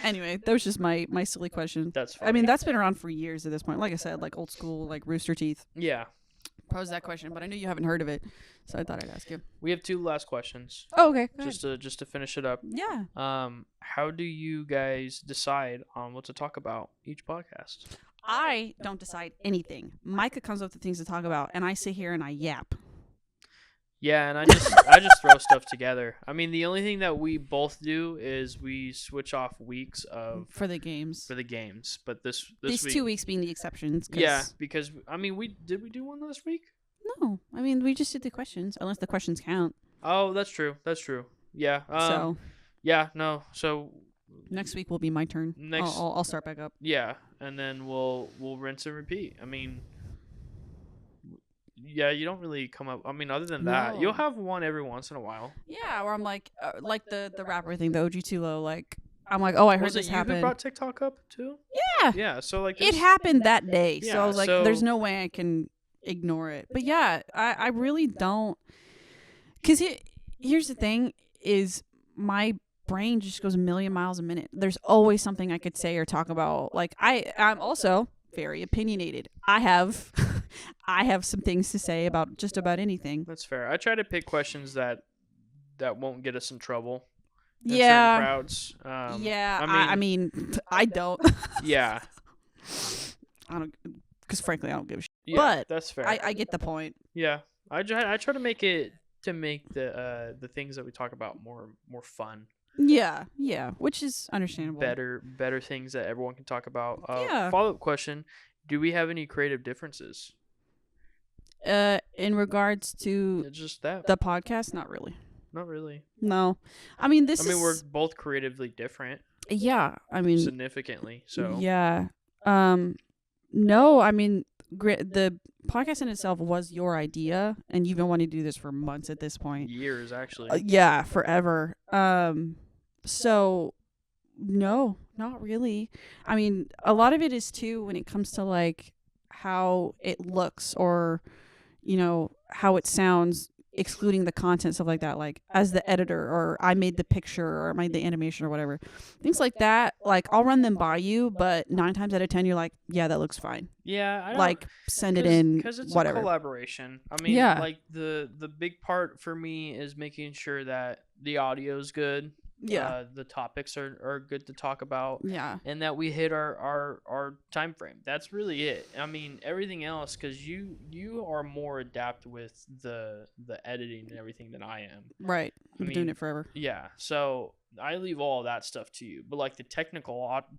B: Anyway, that was just my silly question.
A: That's funny.
B: I mean, that's been around for years at this point. Like I said, like old school, like Rooster Teeth.
A: Yeah.
B: Posed that question, but I knew you haven't heard of it, so I thought I'd ask you.
A: We have 2 last questions.
B: Oh, okay.
A: Just to finish it up.
B: Yeah.
A: How do you guys decide on what to talk about each podcast?
B: I don't decide anything. Micah comes up with things to talk about, and I sit here and I yap.
A: Yeah, and I just throw stuff together. I mean, the only thing that we both do is we switch off weeks of
B: for the games.
A: for the games. But this
B: These
A: week,
B: 2 weeks being the exceptions.
A: yeah, because I mean, we do one last week?
B: No, I mean we just did the questions, unless the questions count.
A: Oh, that's true. That's true. Yeah.
B: So
A: Yeah. No. So
B: next week will be my turn.
A: next.
B: I'll start back up.
A: Yeah, and then we'll rinse and repeat. I mean, yeah, you don't really come up. I mean, other than that,
B: No.
A: you'll have one every once in a while.
B: Yeah, where I'm like the rapper thing, the OG Tulo. Like I'm like, oh, I heard
A: Was it
B: this
A: you who
B: happen.
A: brought TikTok up too?
B: Yeah,
A: Yeah. So like
B: it happened that day. So
A: Yeah,
B: I was like,
A: so-
B: there's no way I can ignore it. But yeah, I really don't. Because here's the thing: is my brain just goes a million miles a minute. There's always something I could say or talk about. Like I'm also very opinionated. I have I have some things to say about just about anything.
A: That's fair. I try to pick questions that won't get us in trouble. In certain
B: Yeah.
A: crowds.
B: Yeah,
A: I mean,
B: I don't.
A: yeah.
B: I don't, because frankly, I don't give a shit.
A: Yeah.
B: But
A: that's fair.
B: I get the point.
A: Yeah. I try to make the things that we talk about more fun.
B: Yeah, which is understandable.
A: Better things that everyone can talk about.
B: Yeah.
A: Follow-up question: do we have any creative differences?
B: In regards to
A: It's just that.
B: the podcast, not really.
A: Not really.
B: No, I mean this
A: I mean,
B: is.
A: we're both creatively different,
B: Yeah, I mean.
A: significantly. So
B: Yeah. No, I mean the podcast in itself was your idea, and you've been wanting to do this for months at this point.
A: years actually.
B: Yeah, forever. So no, not really. I mean, a lot of it is too when it comes to like how it looks or how it sounds, excluding the content, stuff like that, like as the editor, or I made the picture or I made the animation or whatever, things like that. Like I'll run them by you, but 9 times out of 10 you're like, yeah, that looks fine,
A: Yeah, I don't,
B: like send it in,
A: because it's
B: whatever.
A: a collaboration. I mean,
B: Yeah.
A: like the big part for me is making sure that the audio's good.
B: Yeah.
A: The topics are good to talk about.
B: Yeah.
A: And that we hit our time frame. That's really it. I mean, everything else, because you are more adept with the editing and everything than I am.
B: Right. I've been doing
A: mean,
B: it forever.
A: Yeah, so I leave all that stuff to you. But like the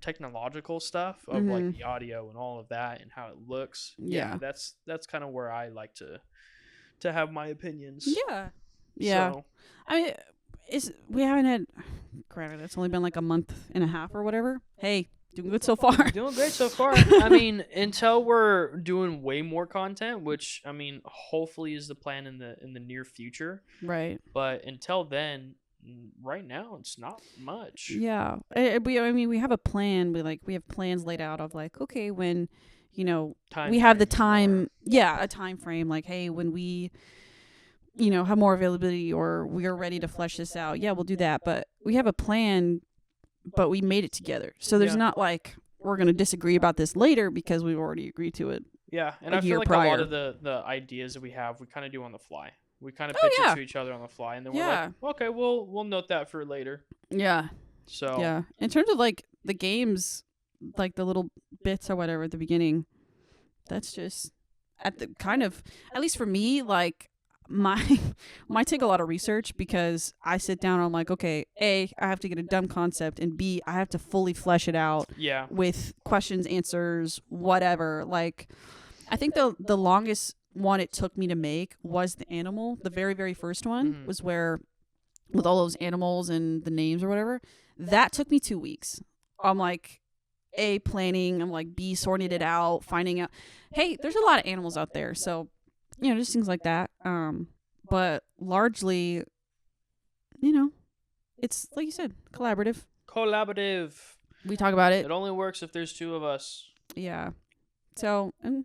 A: technological stuff of like the audio and all of that and how it looks.
B: Yeah.
A: That's kind of where I like to have my opinions.
B: Yeah. Yeah.
A: So,
B: I mean, we haven't had, granted, it's only been like a month and a half or whatever. Hey, doing good so far.
A: doing great so far. I mean, until we're doing way more content, which I mean, hopefully is the plan in the near future.
B: Right.
A: But until then, right now it's not much.
B: Yeah. I mean, we have a plan. We have plans laid out of like, okay, when,
A: Time
B: we have the
A: frame
B: time.
A: more.
B: Yeah, a time frame. Like, hey, when we, have more availability or we are ready to flesh this out, yeah, we'll do that. But we have a plan, but we made it together. So there's
A: Yeah.
B: not like we're going to disagree about this later because we've already agreed to it.
A: Yeah, and
B: a
A: I feel
B: year
A: like a
B: prior.
A: lot of the ideas that we have, we kind of do on the fly. We kind of
B: Oh,
A: pitch
B: yeah.
A: it to each other on the fly, and then we're
B: Yeah.
A: like, okay, we'll note that for later.
B: Yeah.
A: So
B: Yeah. In terms of like the games, like the little bits or whatever at the beginning, that's just at least for me, like might take a lot of research because I sit down and I'm like, okay, A, I have to get a dumb concept, and B, I have to fully flesh it out
A: yeah,
B: with questions, answers, whatever. Like, I think the longest one it took me to make was the animal. The very, very first one was where, with all those animals and the names or whatever, that took me 2 weeks. I'm like, A, planning, I'm like, B, sorting it out, finding out, hey, there's a lot of animals out there. So, just things like that. But largely, it's like you said, collaborative. We talk about it.
A: It only works if there's two of us.
B: Yeah. So no.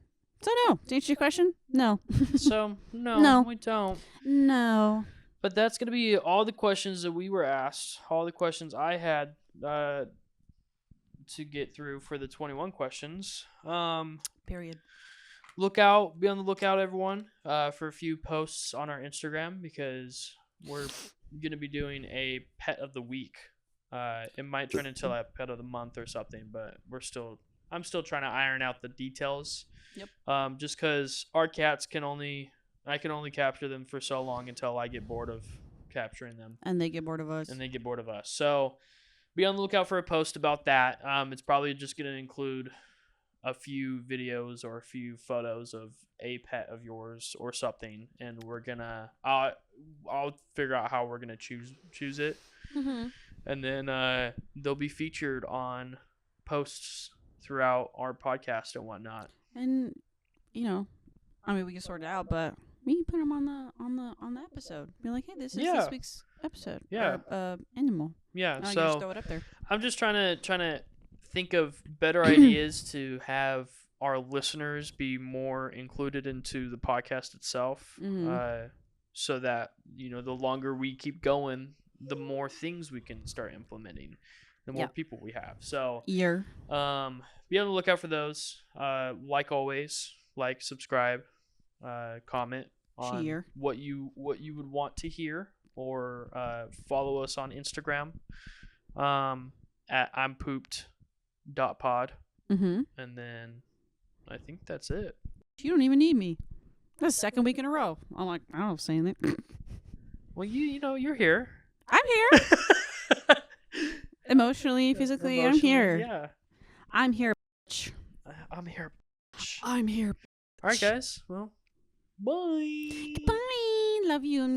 B: To answer your question, no.
A: So no,
B: No.
A: we don't.
B: No.
A: But that's gonna be all the questions that we were asked. All the questions I had to get through for the 21 questions.
B: Period.
A: Be on the lookout, everyone, for a few posts on our Instagram because we're gonna be doing a pet of the week. It might turn into a pet of the month or something, but I'm still trying to iron out the details.
B: Yep.
A: Just because our cats can only I can only capture them for so long until I get bored of capturing them.
B: And they get bored of us.
A: And they get bored of us. So be on the lookout for a post about that. It's probably just going to include a few videos or a few photos of a pet of yours or something, and we're gonna I'll figure out how we're gonna choose it, and then they'll be featured on posts throughout our podcast and whatnot.
B: And we can sort it out, but we can put them on the episode. Be like, hey, this is this week's episode.
A: Yeah.
B: Or, animal.
A: Yeah.
B: So
A: So
B: just throw it up there.
A: I'm just trying to think of better ideas to have our listeners be more included into the podcast itself, so that the longer we keep going, the more things we can start implementing, the more people we have. So be on the lookout for those. Like always, subscribe, comment on what you would want to hear, or follow us on Instagram at impooped.pod. And then I think that's it.
B: You don't even need me. That's the second week in a row. I'm like, I don't know, saying it.
A: Well, you're here.
B: I'm here. Emotionally, physically, I'm here.
A: Yeah.
B: I'm here.
A: I'm here.
B: I'm here.
A: All right, guys. Well, bye.
B: Bye. Love you.